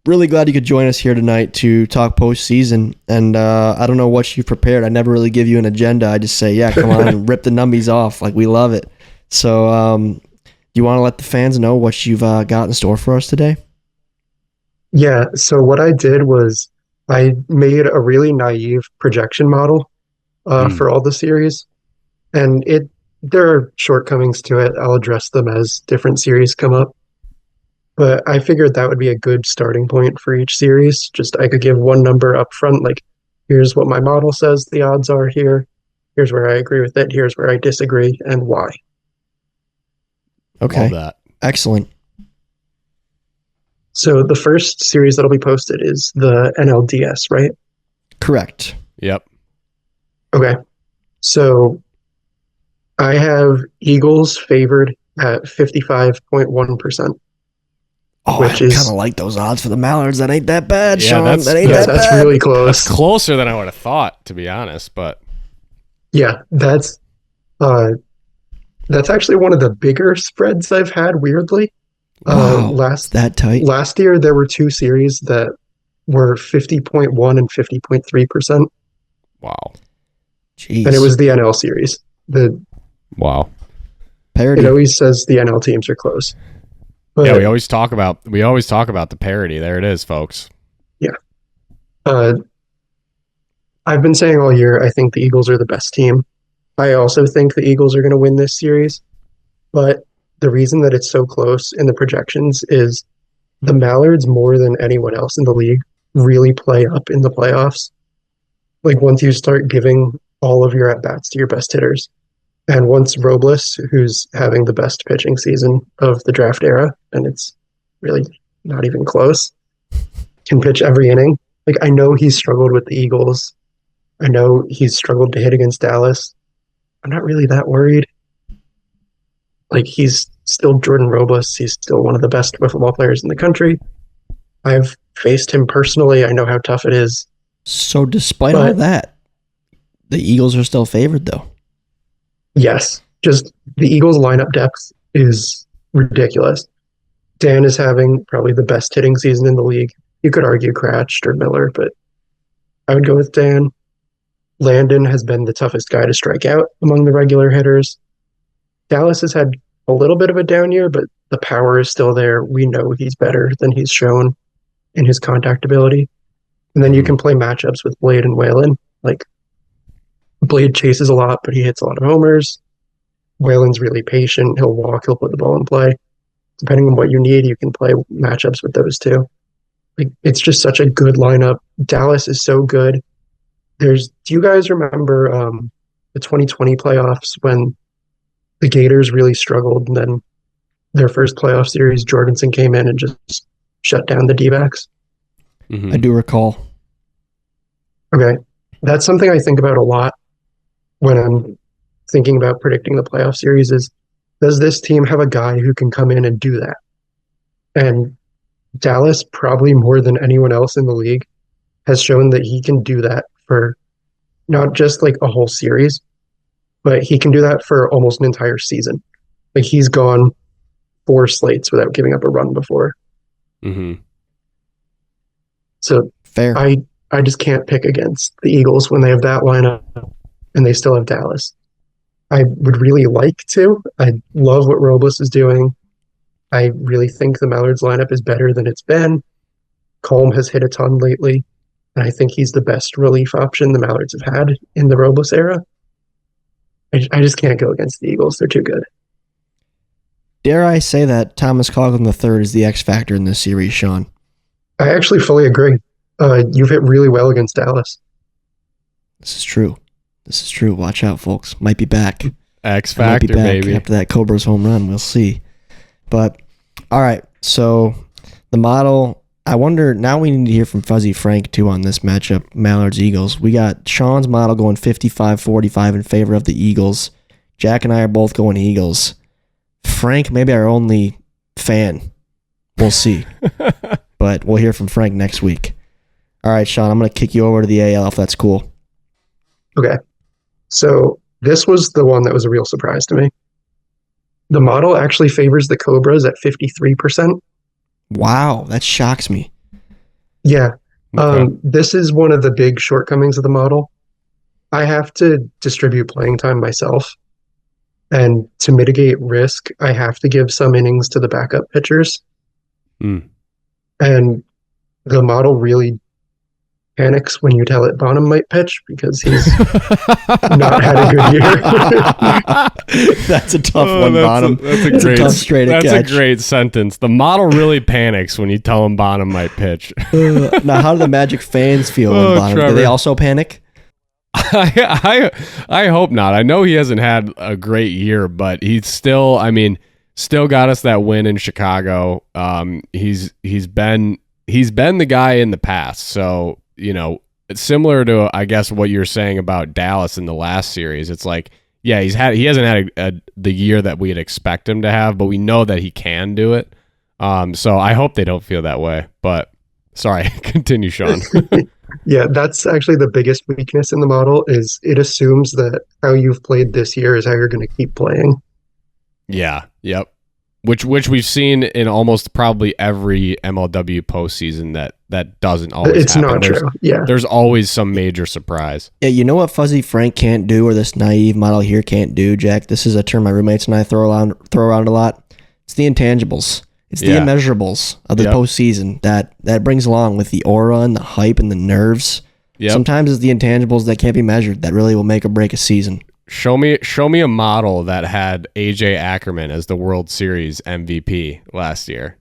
really glad you could join us here tonight to talk postseason. And I don't know what you've prepared. I never really give you an agenda. I just say, yeah, come on and rip the numbies off. Like, we love it. So do you want to let the fans know what you've got in store for us today? Yeah, so what I did was I made a really naive projection model for all the series. And there are shortcomings to it. I'll address them as different series come up. But I figured that would be a good starting point for each series. Just I could give one number up front, like, here's what my model says the odds are here. Here's where I agree with it. Here's where I disagree and why. Okay. Love that. Excellent. So the first series that'll be posted is the NLDS, right? Correct. Yep. Okay. So I have Eagles favored at 55.1%. Oh, Which I is- kind of like those odds for the Mallards. That ain't that bad, Yeah, Sean. that's- That ain't Yeah, that that's bad. really That's close. closer than I would have thought, to be honest. But Yeah, that's actually one of the bigger spreads I've had, weirdly. Wow. It's Last that tight. year there were two series that were 50.1 and 50.3%, wow. Jeez. and it was the NL series. Wow. parody. It always says the NL teams are close. But, Yeah, we always talk about the parody. There it is, folks. I've been saying all year I think the Eagles are the best team. I also think the Eagles are going to win this series, but the reason that it's so close in the projections is the Mallards, more than anyone else in the league, really play up in the playoffs. Like once you start giving all of your at-bats to your best hitters, and once Robles, who's having the best pitching season of the draft era, and it's really not even close, can pitch every inning. Like I know he's struggled with the Eagles. I know he's struggled to hit against Dallas. I'm not really that worried. Like he's still Jordan Robles. He's still one of the best wiffle ball players in the country. I've faced him personally. I know how tough it is. So despite all that, the Eagles are still favored, though. Yes, just the Eagles' lineup depth is ridiculous. Dan is having probably the best hitting season in the league. You could argue Cratched or Miller, but I would go with Dan. Landon has been the toughest guy to strike out among the regular hitters. Dallas has had a little bit of a down year, but the power is still there. We know he's better than he's shown in his contact ability. And then you can play matchups with Blade and Whalen. Like, Blade chases a lot, but he hits a lot of homers. Whalen's really patient. He'll walk, he'll put the ball in play. Depending on what you need, you can play matchups with those two. Like, it's just such a good lineup. Dallas is so good. Do you guys remember the 2020 playoffs when the Gators really struggled, and then their first playoff series, Jorgensen came in and just shut down the D-backs? Mm-hmm. I do recall. Okay. That's something I think about a lot when I'm thinking about predicting the playoff series is, does this team have a guy who can come in and do that? And Dallas, probably more than anyone else in the league, has shown that he can do that for not just like a whole series, but he can do that for almost an entire season. Like he's gone 4 slates without giving up a run before. Mm-hmm. So Fair. I just can't pick against the Eagles when they have that lineup and they still have Dallas. I would really like to. I love what Robles is doing. I really think the Mallards lineup is better than it's been. Colm has hit a ton lately, and I think he's the best relief option the Mallards have had in the Robles era. I just can't go against the Eagles. They're too good. Dare I say that Thomas Coughlin III is the X factor in this series, Sean? I actually fully agree. You've hit really well against Dallas. This is true. This is true. Watch out, folks. Might be back. X Might be Factor, back baby. after that Cobra's home run. We'll see. But, all right. So, the model, I wonder, now we need to hear from Fuzzy Frank, too, on this matchup, Mallards-Eagles. We got Sean's model going 55-45 in favor of the Eagles. Jack and I are both going Eagles. Frank, maybe our only fan. We'll see. But we'll hear from Frank next week. All right, Sean, I'm going to kick you over to the AL if that's cool. Okay. So this was the one that was a real surprise to me. The model actually favors the Cobras at 53%. Wow, that shocks me. Yeah. Okay. This is one of the big shortcomings of the model. I have to distribute playing time myself. And to mitigate risk, I have to give some innings to the backup pitchers. Mm. And the model really panics when you tell it Bonham might pitch because he's not had a good year. That's a tough one, Bonham. That's a tough straight to That's catch. a great sentence. The model really panics when you tell him Bonham might pitch. Now, how do the Magic fans feel when Oh, Bonham? Do Trevor. they also panic? I hope not. I know he hasn't had a great year, but he's still, I mean, Still got us that win in Chicago. He's been the guy in the past. So, it's similar to, I guess, what you're saying about Dallas in the last series. It's like, yeah, he hasn't had the year that we'd expect him to have, but we know that he can do it. So I hope they don't feel that way. But sorry, continue, Sean. Yeah, that's actually the biggest weakness in the model is it assumes that how you've played this year is how you're going to keep playing. Yeah, yep. Which we've seen in almost probably every MLW postseason that doesn't always It's happen. not true. Yeah. There's always some major surprise. Yeah, you know what Fuzzy Frank can't do, or this naive model here can't do, Jack? This is a term my roommates and I throw around a lot. It's the intangibles. It's the immeasurables of the postseason that brings along with the aura and the hype and the nerves. Yep. Sometimes it's the intangibles that can't be measured that really will make or break a season. Show me a model that had AJ Ackerman as the World Series MVP last year.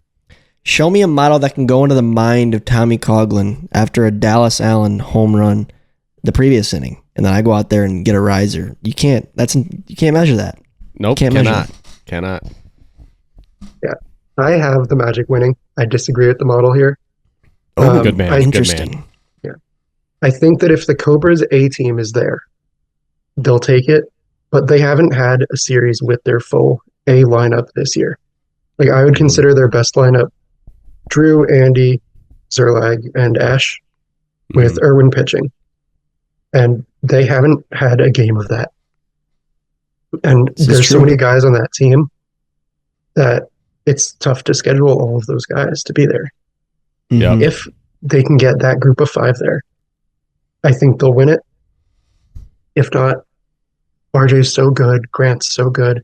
Show me a model that can go into the mind of Tommy Coughlin after a Dallas Allen home run the previous inning, and then I go out there and get a riser. You can't measure that. Nope, cannot. Yeah, I have the Magic winning. I disagree with the model here. Oh, good man. Interesting. Good man. Yeah, I think that if the Cobras A team is there, they'll take it, but they haven't had a series with their full A lineup this year. Like, I would consider their best lineup Drew, Andy, Zerlag, and Ash with Irwin pitching. And they haven't had a game of that. And there's so many guys on that team that it's tough to schedule all of those guys to be there. Yep. If they can get that group of 5 there, I think they'll win it. If not, RJ's so good, Grant's so good.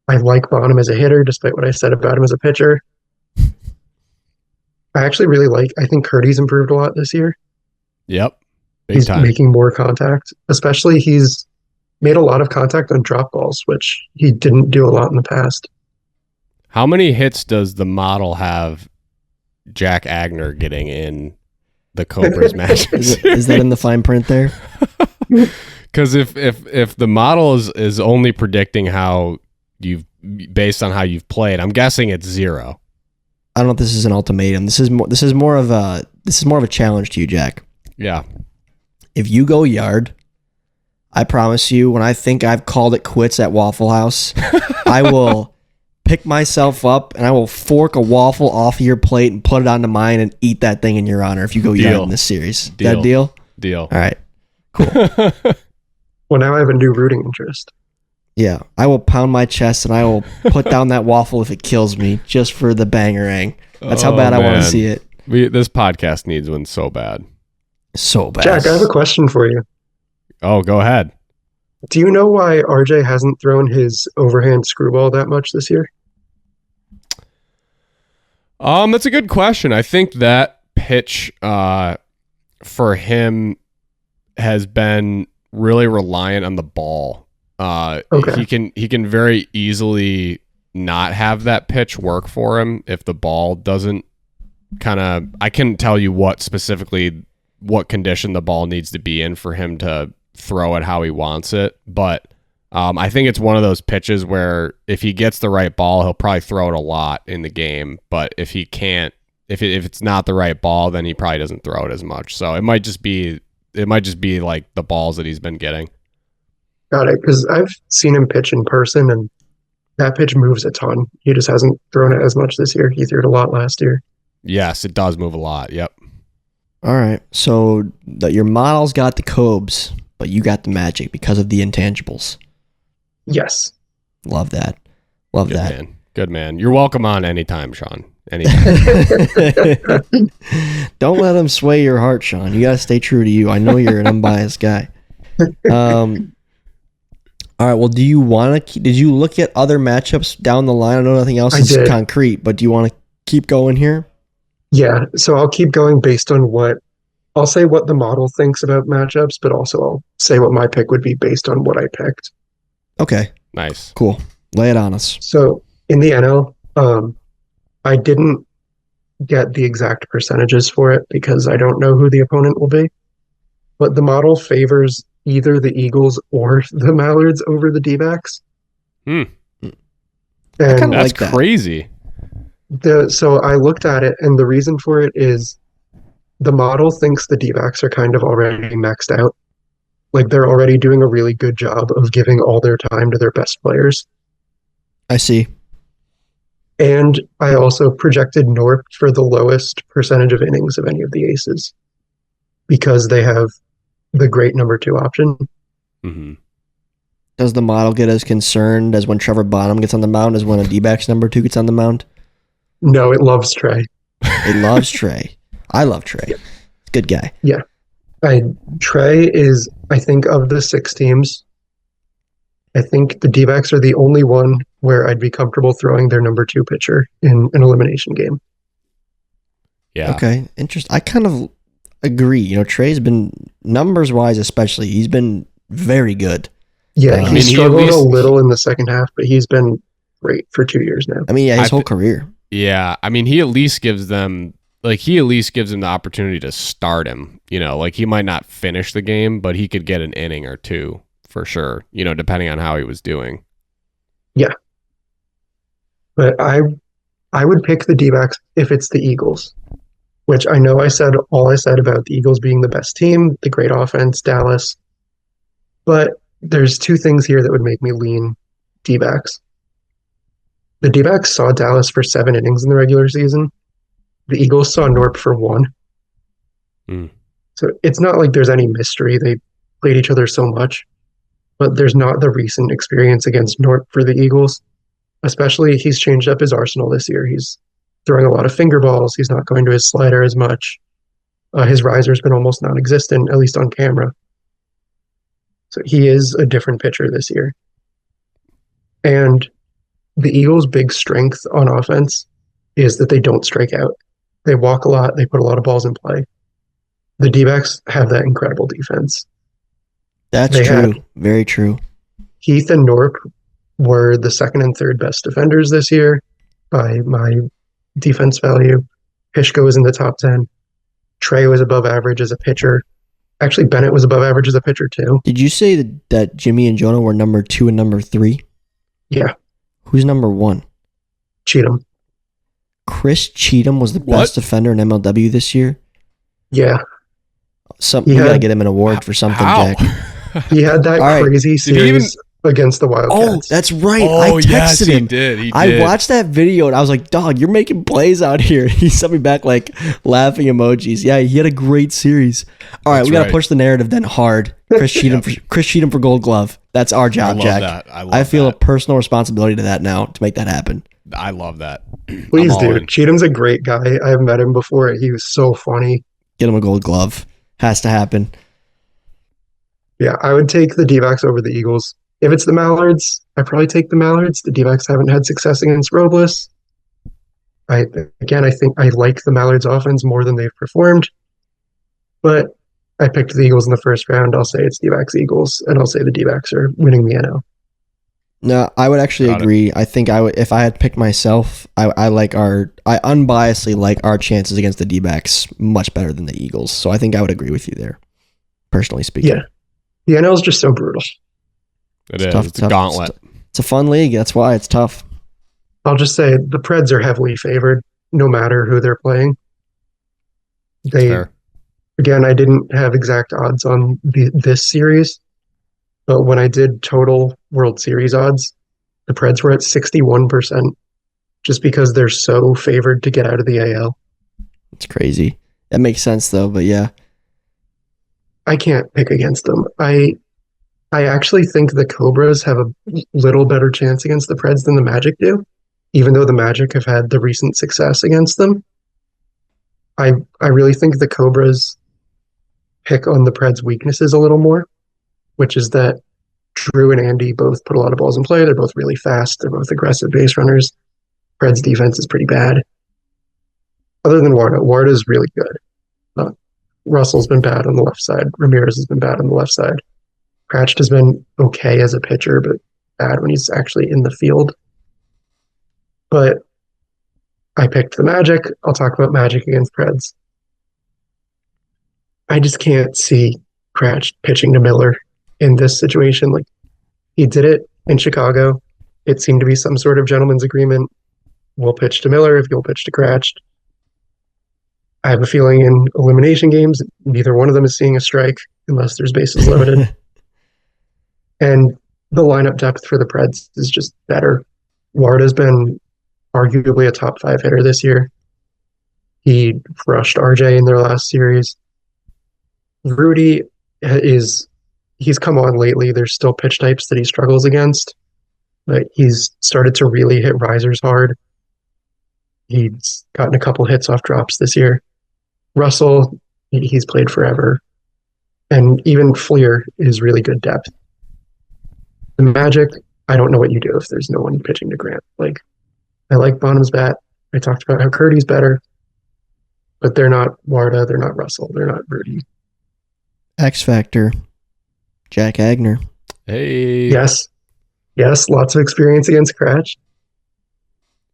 I like Bonham as a hitter, despite what I said about him as a pitcher. I think Curdy's improved a lot this year. Yep. He's making more contact. Especially he's made a lot of contact on drop balls, which he didn't do a lot in the past. How many hits does the model have Jack Agner getting in the Cobras matches? Is that in the fine print there? Because if the model is only predicting how based on how you've played, I'm guessing it's 0. I don't know if this is an ultimatum. This is more of a challenge to you, Jack. Yeah. If you go yard, I promise you, when I think I've called it quits at Waffle House, I will pick myself up and I will fork a waffle off of your plate and put it onto mine and eat that thing in your honor if you go yard in this series. That deal? Deal. All right. Cool. Well, now I have a new rooting interest. Yeah. I will pound my chest and I will put down that waffle if it kills me just for the bangerang. That's how bad I want to see it. This podcast needs one so bad. So bad. Jack, I have a question for you. Oh, go ahead. Do you know why RJ hasn't thrown his overhand screwball that much this year? That's a good question. I think that pitch for him has been really reliant on the ball. Okay. He can very easily not have that pitch work for him if the ball doesn't I couldn't tell you what condition the ball needs to be in for him to throw it how he wants it. But I think it's one of those pitches where if he gets the right ball, he'll probably throw it a lot in the game. But if he can't, if it's not the right ball, then he probably doesn't throw it as much. So it might just be like the balls that he's been getting. Got it. Because I've seen him pitch in person, and that pitch moves a ton. He just hasn't thrown it as much this year. He threw it a lot last year. Yes, it does move a lot. Yep. All right. So your model's got the Cobes, but you got the Magic because of the intangibles. Yes. Love that. Love that. Man. Good man. You're welcome on anytime, Sean. Anytime. Don't let them sway your heart, Sean. You got to stay true to you. I know you're an unbiased guy. All right. Well, did you look at other matchups down the line? I know nothing else is concrete, but do you want to keep going here? Yeah. So I'll keep going based on I'll say what the model thinks about matchups, but also I'll say what my pick would be based on what I picked. Okay. Nice. Cool. Lay it on us. So in the NL, I didn't get the exact percentages for it because I don't know who the opponent will be. But the model favors either the Eagles or the Mallards over the D-backs. I kind And of That's like that. crazy. so I looked at it, and the reason for it is the model thinks the D-backs are kind of already maxed out. Like they're already doing a really good job of giving all their time to their best players. I see. And I also projected Norp for the lowest percentage of innings of any of the aces because they have the great number 2 option. Hmm. Does the model get as concerned as when Trevor Bonham gets on the mound as when a D-backs number 2 gets on the mound? No, it loves Trey. It loves Trey. I love Trey. Good guy. Yeah. Trey is, I think, of the 6 teams, I think the D-backs are the only one where I'd be comfortable throwing their number 2 pitcher in an elimination game. Yeah. Okay. Interesting. I kind of agree. You know, Trey's been, numbers wise especially, he's been very good. Yeah, I he mean, struggled a little in the second half, but he's been great for 2 years now. I mean, yeah, his whole career. Yeah. I mean, he at least gives them the opportunity to start him. You know, like he might not finish the game, but he could get an inning or 2 for sure, you know, depending on how he was doing. Yeah. But I would pick the D-backs if it's the Eagles, which I know I said all I said about the Eagles being the best team, the great offense, Dallas. But there's 2 things here that would make me lean D-backs. The D-backs saw Dallas for 7 innings in the regular season. The Eagles saw Norp for 1. Mm. So it's not like there's any mystery. They played each other so much. But there's not the recent experience against Norp for the Eagles. Especially, he's changed up his arsenal this year. He's throwing a lot of finger balls. He's not going to his slider as much. His riser's been almost non-existent, at least on camera. So he is a different pitcher this year. And the Eagles' big strength on offense is that they don't strike out. They walk a lot. They put a lot of balls in play. The D-backs have that incredible defense. That's true. Very true. Heath and Norp were the 2nd and 3rd best defenders this year by my defense value. Pishko was in the top 10. Trey was above average as a pitcher. Actually, Bennett was above average as a pitcher too. Did you say that Jimmy and Jonah were number 2 and number 3? Yeah. Who's number 1? Cheatham. Chris Cheatham was the best defender in MLW this year. Yeah. We gotta get him an award for something, How? Jack. He had that crazy series against the Wildcats. Oh, that's right. I texted yes, him. He did. I watched that video and I was like, dog, you're making plays out here. He sent me back like laughing emojis. Yeah, he had a great series. All right, we got to push the narrative then hard. Chris Cheatham for Gold Glove. That's our job, Jack. I feel a personal responsibility to that now to make that happen. I love that. Please do. Cheatham's a great guy. I've met him before. He was so funny. Get him a Gold Glove. Has to happen. Yeah, I would take the D-backs over the Eagles. If it's the Mallards, I probably take the Mallards. The D-backs haven't had success against Robles. I think I like the Mallards offense more than they've performed. But I picked the Eagles in the first round. I'll say it's D-backs Eagles, and I'll say the D-backs are winning the NL. No, I would actually agree. I think I would, if I had picked myself, I unbiasedly like our chances against the D-backs much better than the Eagles. So I think I would agree with you there, personally speaking. Yeah. The NL is just so brutal. It's a gauntlet. It's a fun league. That's why it's tough. I'll just say the Preds are heavily favored, no matter who they're playing. Again, I didn't have exact odds on this series, but when I did total World Series odds, the Preds were at 61%, just because they're so favored to get out of the AL. It's crazy. That makes sense, though, but yeah. I can't pick against them. I actually think the Cobras have a little better chance against the Preds than the Magic do, even though the Magic have had the recent success against them. I really think the Cobras pick on the Preds' weaknesses a little more, which is that Drew and Andy both put a lot of balls in play. They're both really fast. They're both aggressive base runners. Preds' defense is pretty bad. Other than Warda's really good. Russell's been bad on the left side. Ramirez has been bad on the left side. Cratchit has been okay as a pitcher, but bad when he's actually in the field. But I picked the Magic. I'll talk about Magic against Preds. I just can't see Cratchit pitching to Miller in this situation. Like, he did it in Chicago. it seemed to be some sort of gentleman's agreement. We'll pitch to Miller if you'll pitch to Cratch. I have a feeling in elimination games, neither one of them is seeing a strike unless there's bases limited. And the lineup depth for the Preds is just better. Warda's been arguably a top 5 hitter this year. He crushed RJ in their last series. Rudy he's come on lately. There's still pitch types that he struggles against, but he's started to really hit risers hard. He's gotten a couple hits off drops this year. Russell, he's played forever. And even Fleer is really good depth. The Magic, I don't know what you do if there's no one pitching to Grant. Like, I like Bonham's bat. I talked about how Curdy's better, but they're not Warda, they're not Russell, they're not Rudy. X Factor, Jack Agner. Hey. Yes, lots of experience against Cratch.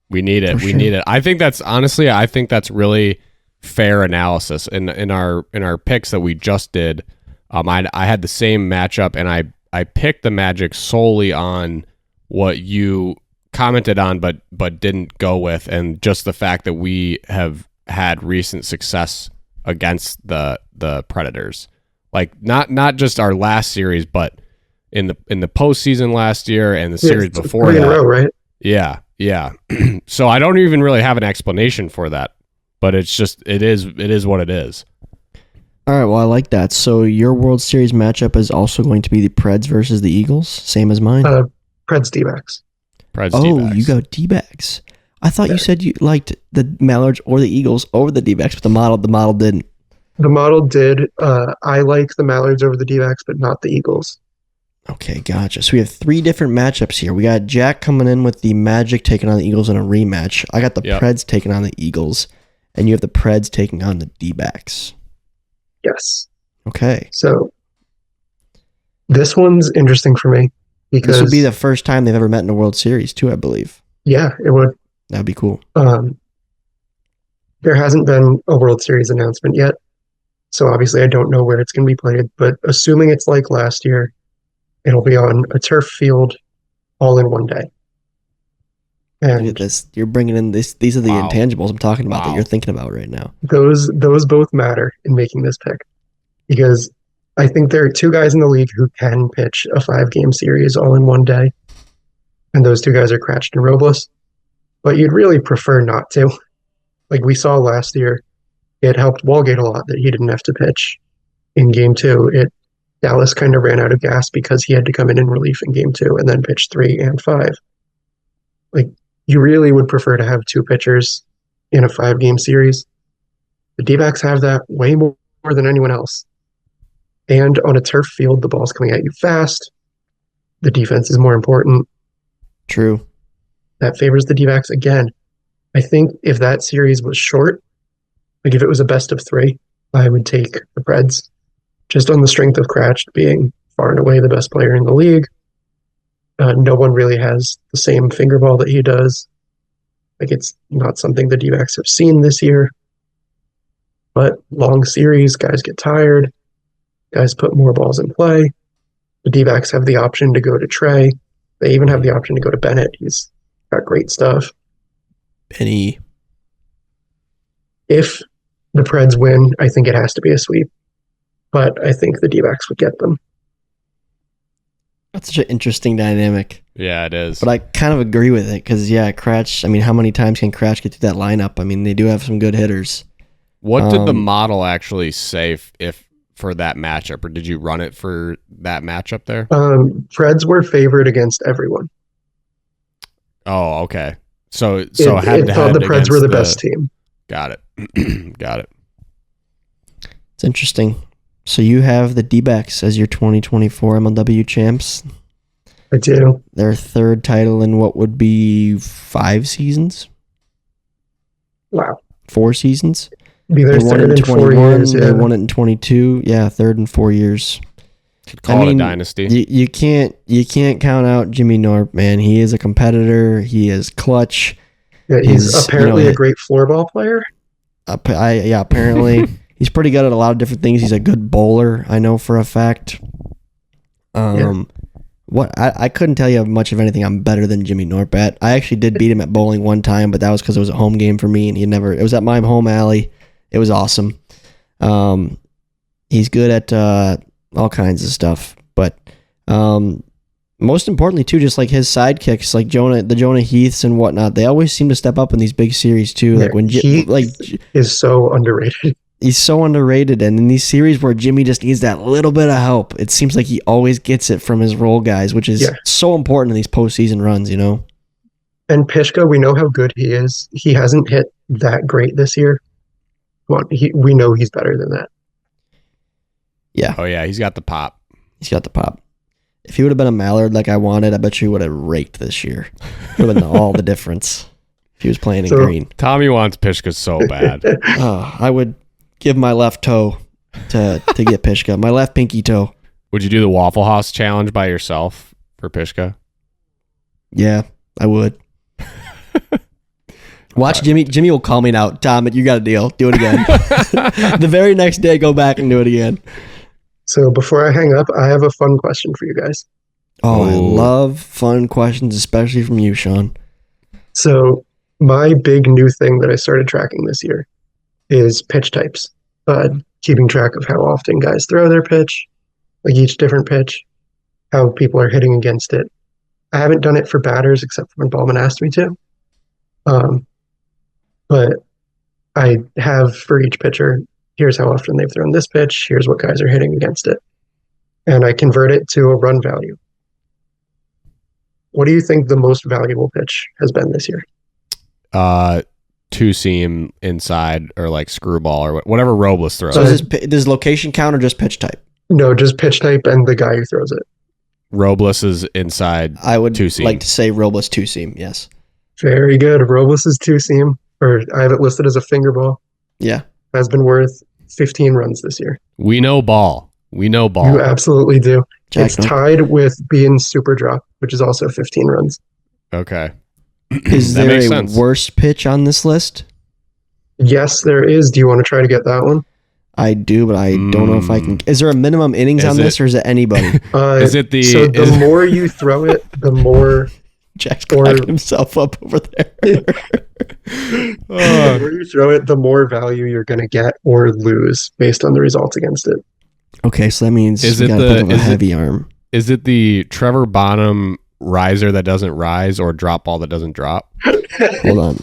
We need it. We need it. I think that's really fair analysis in our picks that we just did. I had the same matchup, and I picked the Magic solely on what you commented on, but didn't go with, and just the fact that we have had recent success against the Predators, like not just our last series, but in the postseason last year and the series before that. 3 in a row, right? Yeah. So I don't even really have an explanation for that, but it's just it is what it is. All right, well, I like that. So your World Series matchup is also going to be the Preds versus the Eagles, same as mine. Preds D-backs. D-backs. You go D-backs. I thought you said you liked the Mallards or the Eagles over the D-backs, but the model didn't. The model did. I like the Mallards over the D-backs, but not the Eagles. Okay, gotcha. So we have 3 different matchups here. We got Jack coming in with the Magic taking on the Eagles in a rematch. I got the Preds taking on the Eagles, and you have the Preds taking on the D-backs. Yes. Okay. So this one's interesting for me because this would be the first time they've ever met in a World Series, too, I believe. Yeah, it would. That'd be cool. There hasn't been a World Series announcement yet, so obviously I don't know where it's going to be played, but assuming it's like last year, it'll be on a turf field all in one day. And look at this. You're bringing in this. These are the intangibles I'm talking about that you're thinking about right now. Those both matter in making this pick because I think there are 2 guys in the league who can pitch a 5-game series all in one day, and those 2 guys are Cratch and Robles. But you'd really prefer not to. Like we saw last year, it helped Walgate a lot that he didn't have to pitch in Game 2. Dallas kind of ran out of gas because he had to come in relief in Game 2 and then pitch 3 and 5. Like, you really would prefer to have 2 pitchers in a 5-game series. The D-backs have that way more than anyone else. And on a turf field, the ball's coming at you fast. The defense is more important. True. That favors the D-backs again. I think if that series was short, like if it was a best of 3, I would take the Preds. Just on the strength of Cratch being far and away the best player in the league. No one really has the same finger ball that he does. Like, it's not something the D-backs have seen this year. But long series, guys get tired. Guys put more balls in play. The D-backs have the option to go to Trey. They even have the option to go to Bennett. He's got great stuff. Benny. If the Preds win, I think it has to be a sweep. But I think the D-backs would get them. That's such an interesting dynamic. Yeah, it is. But I kind of agree with it because, Cratch, I mean, how many times can Cratch get through that lineup? I mean, they do have some good hitters. What did the model actually say for that matchup, or did you run it for that matchup there? Preds were favored against everyone. Oh, okay. So it thought the Preds were the best team. Got it. Got it. It's interesting. So you have the D-backs as your 2024 MLW champs. I do. Their 3rd title in what would be 5 seasons? Wow. 4 seasons? Be their 3rd in 4 years. They won it in 22. Yeah, 3rd in 4 years. Could call it a dynasty. You can't count out Jimmy Norp, man. He is a competitor. He is clutch. Yeah, he's apparently a great floorball player. Apparently. He's pretty good at a lot of different things. He's a good bowler, I know for a fact. What I couldn't tell you much of anything. I'm better than Jimmy Norp at. I actually did beat him at bowling one time, but that was because it was a home game for me, and it was at my home alley. It was awesome. He's good at all kinds of stuff, but most importantly too, just like his sidekicks, like the Jonah Heaths and whatnot, they always seem to step up in these big series too. Yeah, Like when is so underrated. He's so underrated, and in these series where Jimmy just needs that little bit of help, it seems like he always gets it from his role guys, which is so important in these postseason runs, you know? And Pishka, we know how good he is. He hasn't hit that great this year. We know he's better than that. Yeah. Oh, yeah, he's got the pop. He's got the pop. If he would have been a Mallard like I wanted, I bet you he would have raked this year. Would have been all the difference if he was playing in green. Tommy wants Pishka so bad. I would give my left toe to get Pishka. My left pinky toe. Would you do the Waffle House challenge by yourself for Pishka? Yeah, I would. Watch Jimmy. Jimmy will call me now. Tom, you got a deal. Do it again. The very next day, go back and do it again. So before I hang up, I have a fun question for you guys. Oh, I love fun questions, especially from you, Sean. So my big new thing that I started tracking this year is pitch types. Keeping track of how often guys throw their pitch, like each different pitch, how people are hitting against it. I haven't done it for batters except for when Ballman asked me to. But I have for each pitcher, here's how often they've thrown this pitch, here's what guys are hitting against it. And I convert it to a run value. What do you think the most valuable pitch has been this year? Two seam inside or like screwball or whatever Robles throws. So does location count or just pitch type? No, just pitch type and the guy who throws it. Robles is inside. I would two seam. like to say Robles two seam. Yes. Very good. Robles is two seam, or I have it listed as a finger ball. Yeah. Has been worth 15 runs this year. We know ball. You absolutely do. It's tied with being super drop, which is also 15 runs. Okay. Is there a worst pitch on this list? Yes, there is. Do you want to try to get that one? I do, but I don't know if I can. Is there a minimum innings on this, or is it anybody? Is it the? So the more you throw it, the more. Jack's cracking himself up over there. The more you throw it, the more value you're going to get or lose based on the results against it. Okay, so that means you got to think of a heavy arm. Is it the Trevor Bonham riser that doesn't rise or drop ball that doesn't drop? Hold on.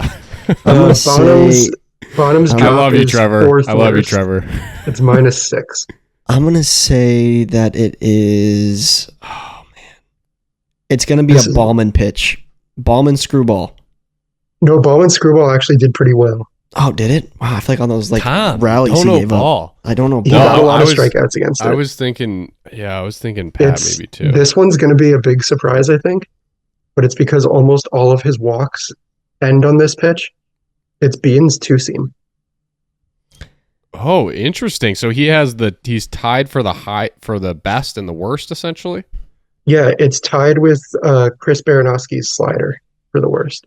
I'm going to say... Bottom's drop. I love you, Trevor. I love you, Trevor. It's -6. I'm going to say that it is... Oh, man. It's going to be a Ballman pitch. Ballman screwball. No, Ballman screwball actually did pretty well. Oh, did it? Wow, I feel like on those rallies he gave ball. Up. I don't know. He got a lot of strikeouts against it. I was thinking Pat maybe too. This one's going to be a big surprise, I think. But it's because almost all of his walks end on this pitch. It's Bean's two seam. Oh, interesting. So he's tied for the best and the worst, essentially. Yeah, it's tied with Chris Baranowski's slider for the worst.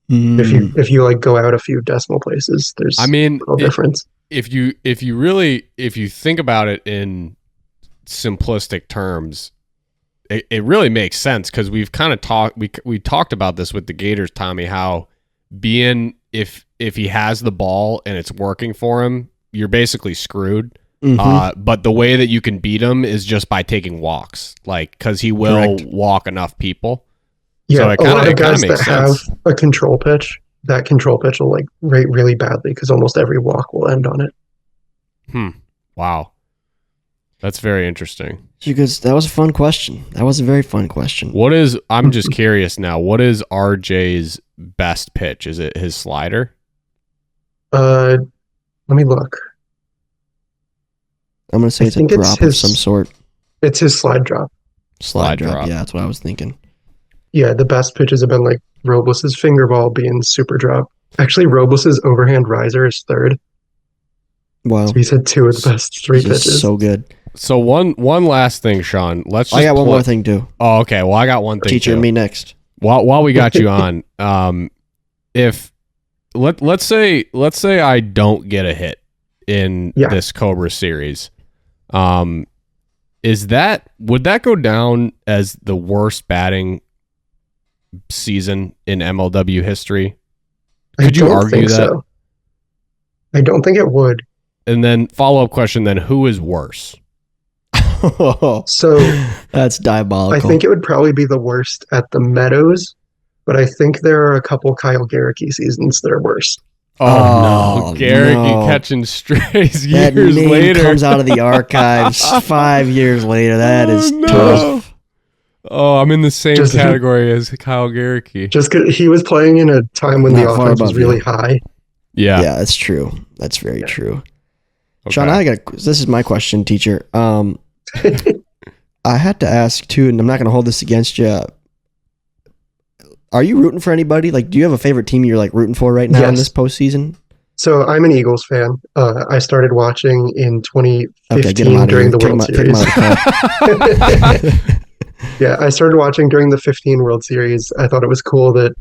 If you like go out a few decimal places, there's no difference. If you think about it in simplistic terms, it really makes sense because we've kind of talked about this with the Gators, Tommy, how being if he has the ball and it's working for him, you're basically screwed. But the way that you can beat him is just by taking walks, like because he will walk enough people. Yeah, so a lot of guys that have a control pitch, that control pitch will like rate really badly because almost every walk will end on it. Wow. That's very interesting. Because that was a fun question. That was a very fun question. I'm just curious now, what is RJ's best pitch? Is it his slider? Let me look. I'm going to say it's a drop of some sort. It's his slide drop. Slide drop. Yeah, that's what I was thinking. Yeah, the best pitches have been like Robles' finger ball being super drop. Actually, Robles' overhand riser is third. Wow. So he's had two of the best three pitches. So good. So one last thing, Sean. I got one more thing too. Oh, okay. Well, I got one thing. Teacher, me next. While we got you on, if let's say I don't get a hit in this Cobra series, would that go down as the worst batting season in MLW history? Could you argue that? So. I don't think it would. And then follow-up question, then who is worse? So that's diabolical. I think it would probably be the worst at the Meadows, but I think there are a couple Kyle Garricky seasons that are worse. Oh no, Garricky catching strays that years name later. Comes out of the archives 5 years later. That is tough. Oh, I'm in the same category as Kyle Garricky. Just because he was playing in a time when the offense was really high. Yeah, that's true. That's very true. Okay. Sean, this is my question, teacher. I had to ask too, and I'm not going to hold this against you. Are you rooting for anybody? Like, do you have a favorite team you're like rooting for right now in this postseason? So I'm an Eagles fan. I started watching in 2015 during the World Series. Yeah, I started watching during the 15 World Series. I thought it was cool that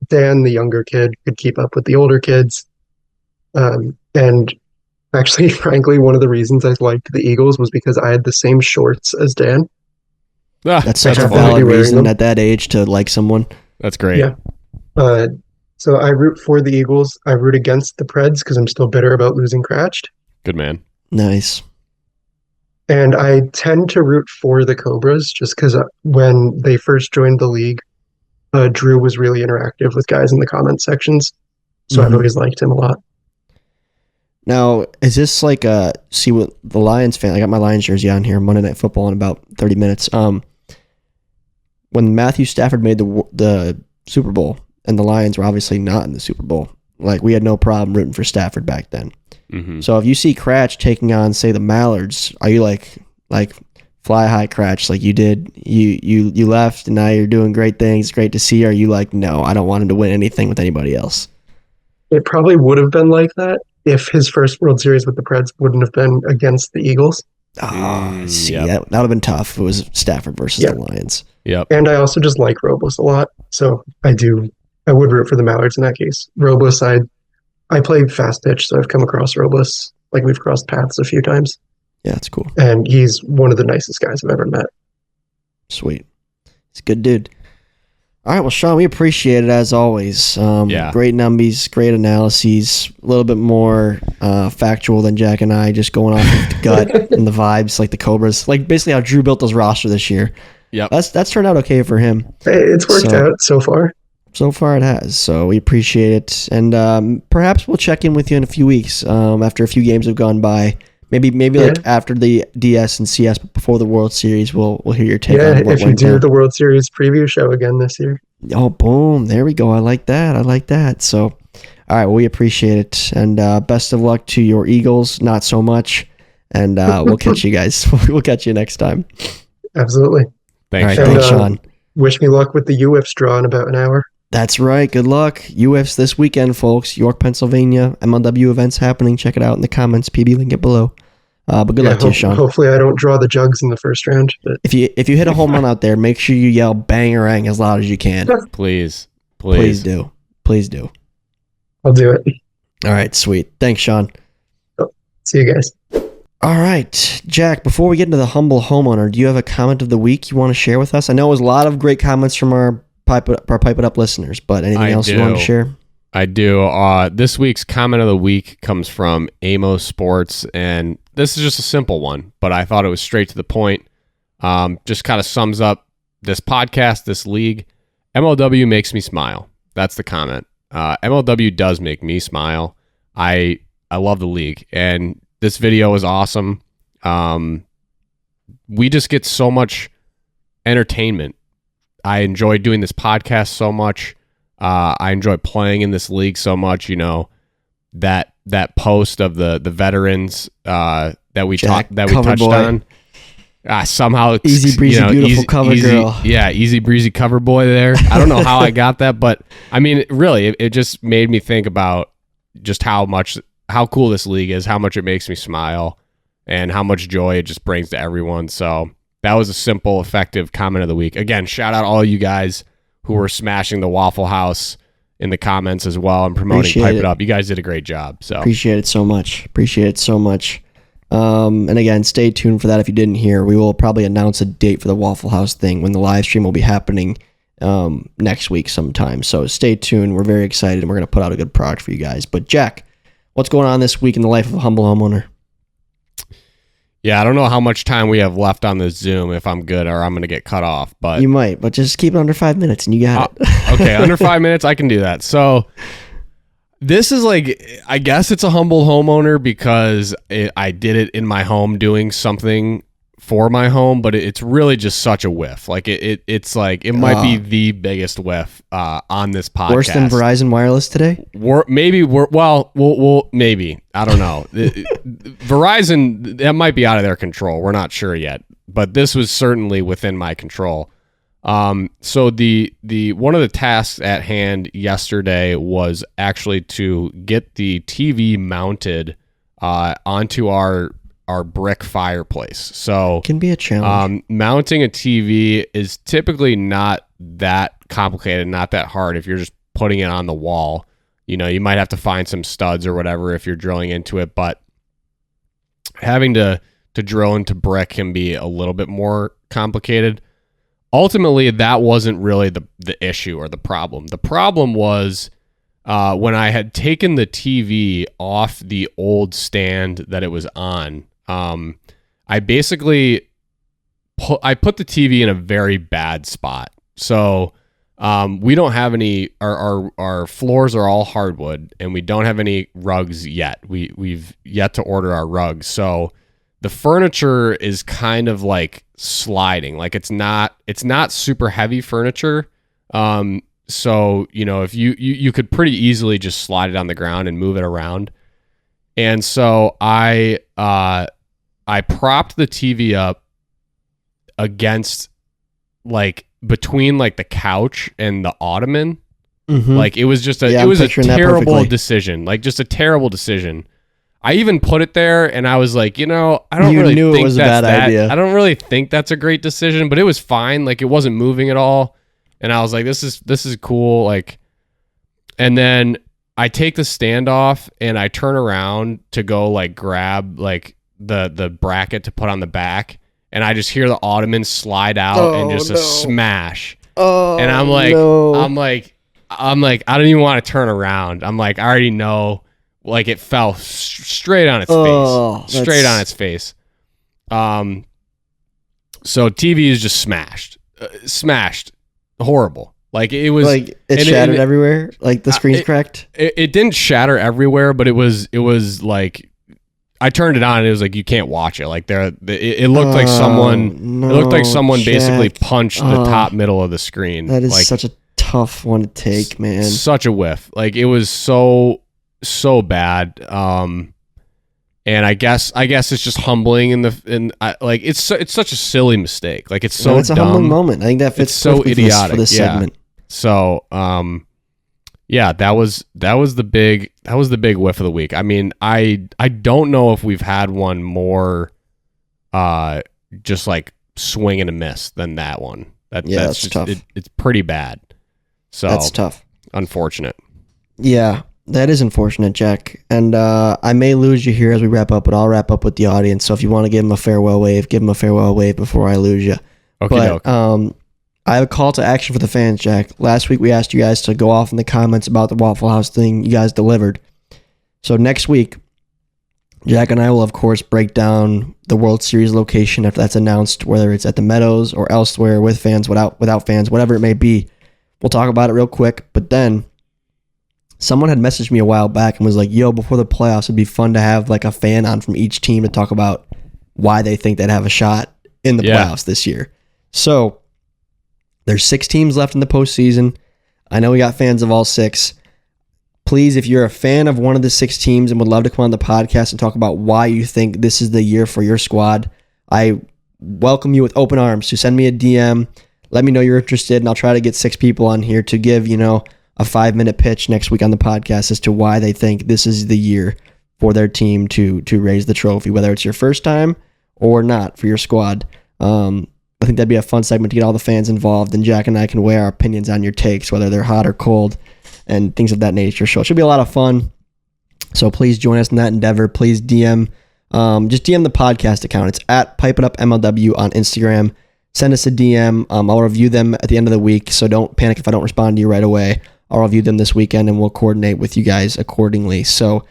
Dan, the younger kid, could keep up with the older kids. And actually, frankly, one of the reasons I liked the Eagles was because I had the same shorts as Dan. That's such a valid reason at that age to like someone. That's great. Yeah. So I root for the Eagles. I root against the Preds because I'm still bitter about losing Cratched. Good man. Nice. And I tend to root for the Cobras just because when they first joined the league, Drew was really interactive with guys in the comment sections. So I've always liked him a lot. Now, is this like see what the Lions fan? I got my Lions jersey on here. Monday Night Football in about 30 minutes. When Matthew Stafford made the Super Bowl, and the Lions were obviously not in the Super Bowl, like we had no problem rooting for Stafford back then. Mm-hmm. So if you see Cratch taking on, say, the Mallards, are you like fly high Cratch like you did? You left and now you're doing great things. Great to see. Are you like, no, I don't want him to win anything with anybody else? It probably would have been like that if his first World Series with the Preds wouldn't have been against the Eagles. See, that would have been tough if it was Stafford versus the Lions. Yep. And I also just like Robles a lot, so I would root for the Mallards in that case. Robles, I play fast pitch, so I've come across Robles. Like, we've crossed paths a few times. Yeah, that's cool. And he's one of the nicest guys I've ever met. Sweet. He's a good dude. All right, well, Sean, we appreciate it as always. Great numbies, great analyses, a little bit more factual than Jack and I, just going off of the gut and the vibes, like the Cobras. Like, basically how Drew built his roster this year. Yep. That's turned out okay for him. It's worked out so far. So far it has, so we appreciate it. And perhaps we'll check in with you in a few weeks after a few games have gone by. Maybe like after the DS and CS, but before the World Series, we'll hear your take on what if you do the World Series preview show again this year. Oh, boom. There we go. I like that. So, all right, well, we appreciate it. And best of luck to your Eagles. Not so much. And we'll catch you guys. We'll catch you next time. Absolutely. Thanks, all right, thanks, Sean. Wish me luck with the UFs draw in about an hour. That's right. Good luck. UFs this weekend, folks. York, Pennsylvania. MLW events happening. Check it out in the comments. PB link it below. But good luck to you, Sean. Hopefully I don't draw the jugs in the first round. But. If you hit a home run out there, make sure you yell bangarang as loud as you can. Please do. I'll do it. All right, sweet. Thanks, Sean. See you guys. All right, Jack, before we get into the humble homeowner, do you have a comment of the week you want to share with us? I know it was a lot of great comments from our Pipe It Up listeners, but anything else you want to share? I do. This week's comment of the week comes from Amos Sports, and this is just a simple one, but I thought it was straight to the point. Just kind of sums up this podcast, this league. MLW makes me smile. That's the comment. MLW does make me smile. I love the league, and this video is awesome. We just get so much entertainment. I enjoy doing this podcast so much. I enjoy playing in this league so much. You know, that post of the veterans that we touched on. Somehow easy breezy, beautiful cover girl. Yeah, easy breezy cover boy there. I don't know how I got that, but I mean, really, it just made me think about just how cool this league is, how much it makes me smile, and how much joy it just brings to everyone. So that was a simple, effective comment of the week. Again, shout out all you guys who were smashing the Waffle House in the comments as well and promoting Pipe It Up. You guys did a great job. So appreciate it so much. And again, stay tuned for that. If you didn't hear, we will probably announce a date for the Waffle House thing when the live stream will be happening next week sometime. So stay tuned. We're very excited, and we're going to put out a good product for you guys. But Jack, what's going on this week in the life of a humble homeowner? Yeah, I don't know how much time we have left on this Zoom, if I'm good or I'm going to get cut off. But you might, but just keep it under 5 minutes and you got it. Okay, under 5 minutes, I can do that. So this is like, I guess it's a humble homeowner because I did it in my home doing something for my home, but it's really just such a whiff. Like it's like, it might be the biggest whiff on this podcast. Worse than Verizon Wireless today? Maybe maybe. I don't know. Verizon, that might be out of their control. We're not sure yet, but this was certainly within my control. So the one of the tasks at hand yesterday was actually to get the TV mounted onto our brick fireplace. So it can be a challenge. Mounting a TV is typically not that complicated, not that hard if you're just putting it on the wall. You know, you might have to find some studs or whatever if you're drilling into it, but having to drill into brick can be a little bit more complicated. Ultimately, that wasn't really the issue or the problem. The problem was when I had taken the TV off the old stand that it was on. I basically put the TV in a very bad spot. So we don't have any. Our floors are all hardwood, and we don't have any rugs yet. We've yet to order our rugs. So the furniture is kind of like sliding. Like it's not super heavy furniture. So you know, if you could pretty easily just slide it on the ground and move it around. And so I propped the TV up against, like, between like the couch and the ottoman. Mm-hmm. Like it was just a terrible decision. Like just a terrible decision. I even put it there and I was like, you know, I don't really think it was a bad idea. I don't really think that's a great decision, but it was fine. Like it wasn't moving at all. And I was like, this is cool. Like, and then I take the stand off and I turn around to go like grab like the bracket to put on the back, and I just hear the ottoman slide out and just a smash. And I'm like, I don't even want to turn around. I'm like, I already know. Like it fell straight on its face. Straight on its face. So TV is just smashed. Horrible. Like it was like it shattered everywhere. Like the screen's cracked. It didn't shatter everywhere, but it was like I turned it on and it was like you can't watch it. Like it looked like someone basically punched the top middle of the screen. That is like, such a tough one to take, man. Such a whiff. Like it was so bad. And I guess it's just humbling like it's such a silly mistake. Like it's so it's a dumb. humbling moment. I think that fits so idiotic for this segment. So yeah, that was the big whiff of the week. I mean, I don't know if we've had one more just like swing and a miss than that one. That's just, tough. It's pretty bad. So that's tough. Unfortunate. Yeah. That is unfortunate, Jack. And I may lose you here as we wrap up, but I'll wrap up with the audience. So if you want to give them a farewell wave, give them a farewell wave before I lose you. Okay. But I have a call to action for the fans, Jack. Last week we asked you guys to go off in the comments about the Waffle House thing. You guys delivered. So next week, Jack and I will, of course, break down the World Series location after that's announced, whether it's at the Meadows or elsewhere, with fans, without fans, whatever it may be. We'll talk about it real quick, but then someone had messaged me a while back and was like, yo, before the playoffs, it'd be fun to have like a fan on from each team to talk about why they think they'd have a shot in the playoffs this year. So there's 6 teams left in the postseason. I know we got fans of all 6. Please, if you're a fan of one of the 6 teams and would love to come on the podcast and talk about why you think this is the year for your squad, I welcome you with open arms to send me a DM. Let me know you're interested, and I'll try to get 6 people on here to give, a 5-minute pitch next week on the podcast as to why they think this is the year for their team to raise the trophy, whether it's your first time or not for your squad. I think that'd be a fun segment to get all the fans involved, and Jack and I can weigh our opinions on your takes, whether they're hot or cold, and things of that nature. So it should be a lot of fun. So please join us in that endeavor. Please DM just DM the podcast account. It's at Pipe It Up MLW on Instagram. Send us a DM. I'll review them at the end of the week, so don't panic if I don't respond to you right away. I'll review them this weekend, and we'll coordinate with you guys accordingly. So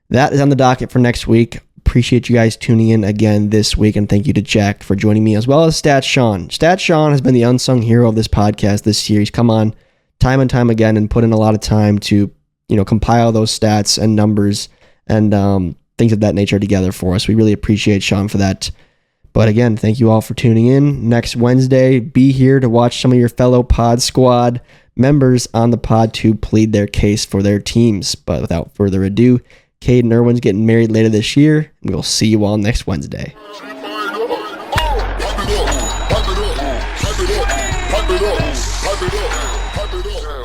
that is on the docket for next week. Appreciate you guys tuning in again this week, and thank you to Jack for joining me, as well as Stat Sean. Stat Sean has been the unsung hero of this podcast this series. Come on, time and time again, and put in a lot of time to compile those stats and numbers and things of that nature together for us. We really appreciate Sean for that. But again, thank you all for tuning in. Next Wednesday, be here to watch some of your fellow Pod Squad members on the pod to plead their case for their teams. But without further ado, Cade and Irwin's getting married later this year. We'll see you all next Wednesday. Pipe it up.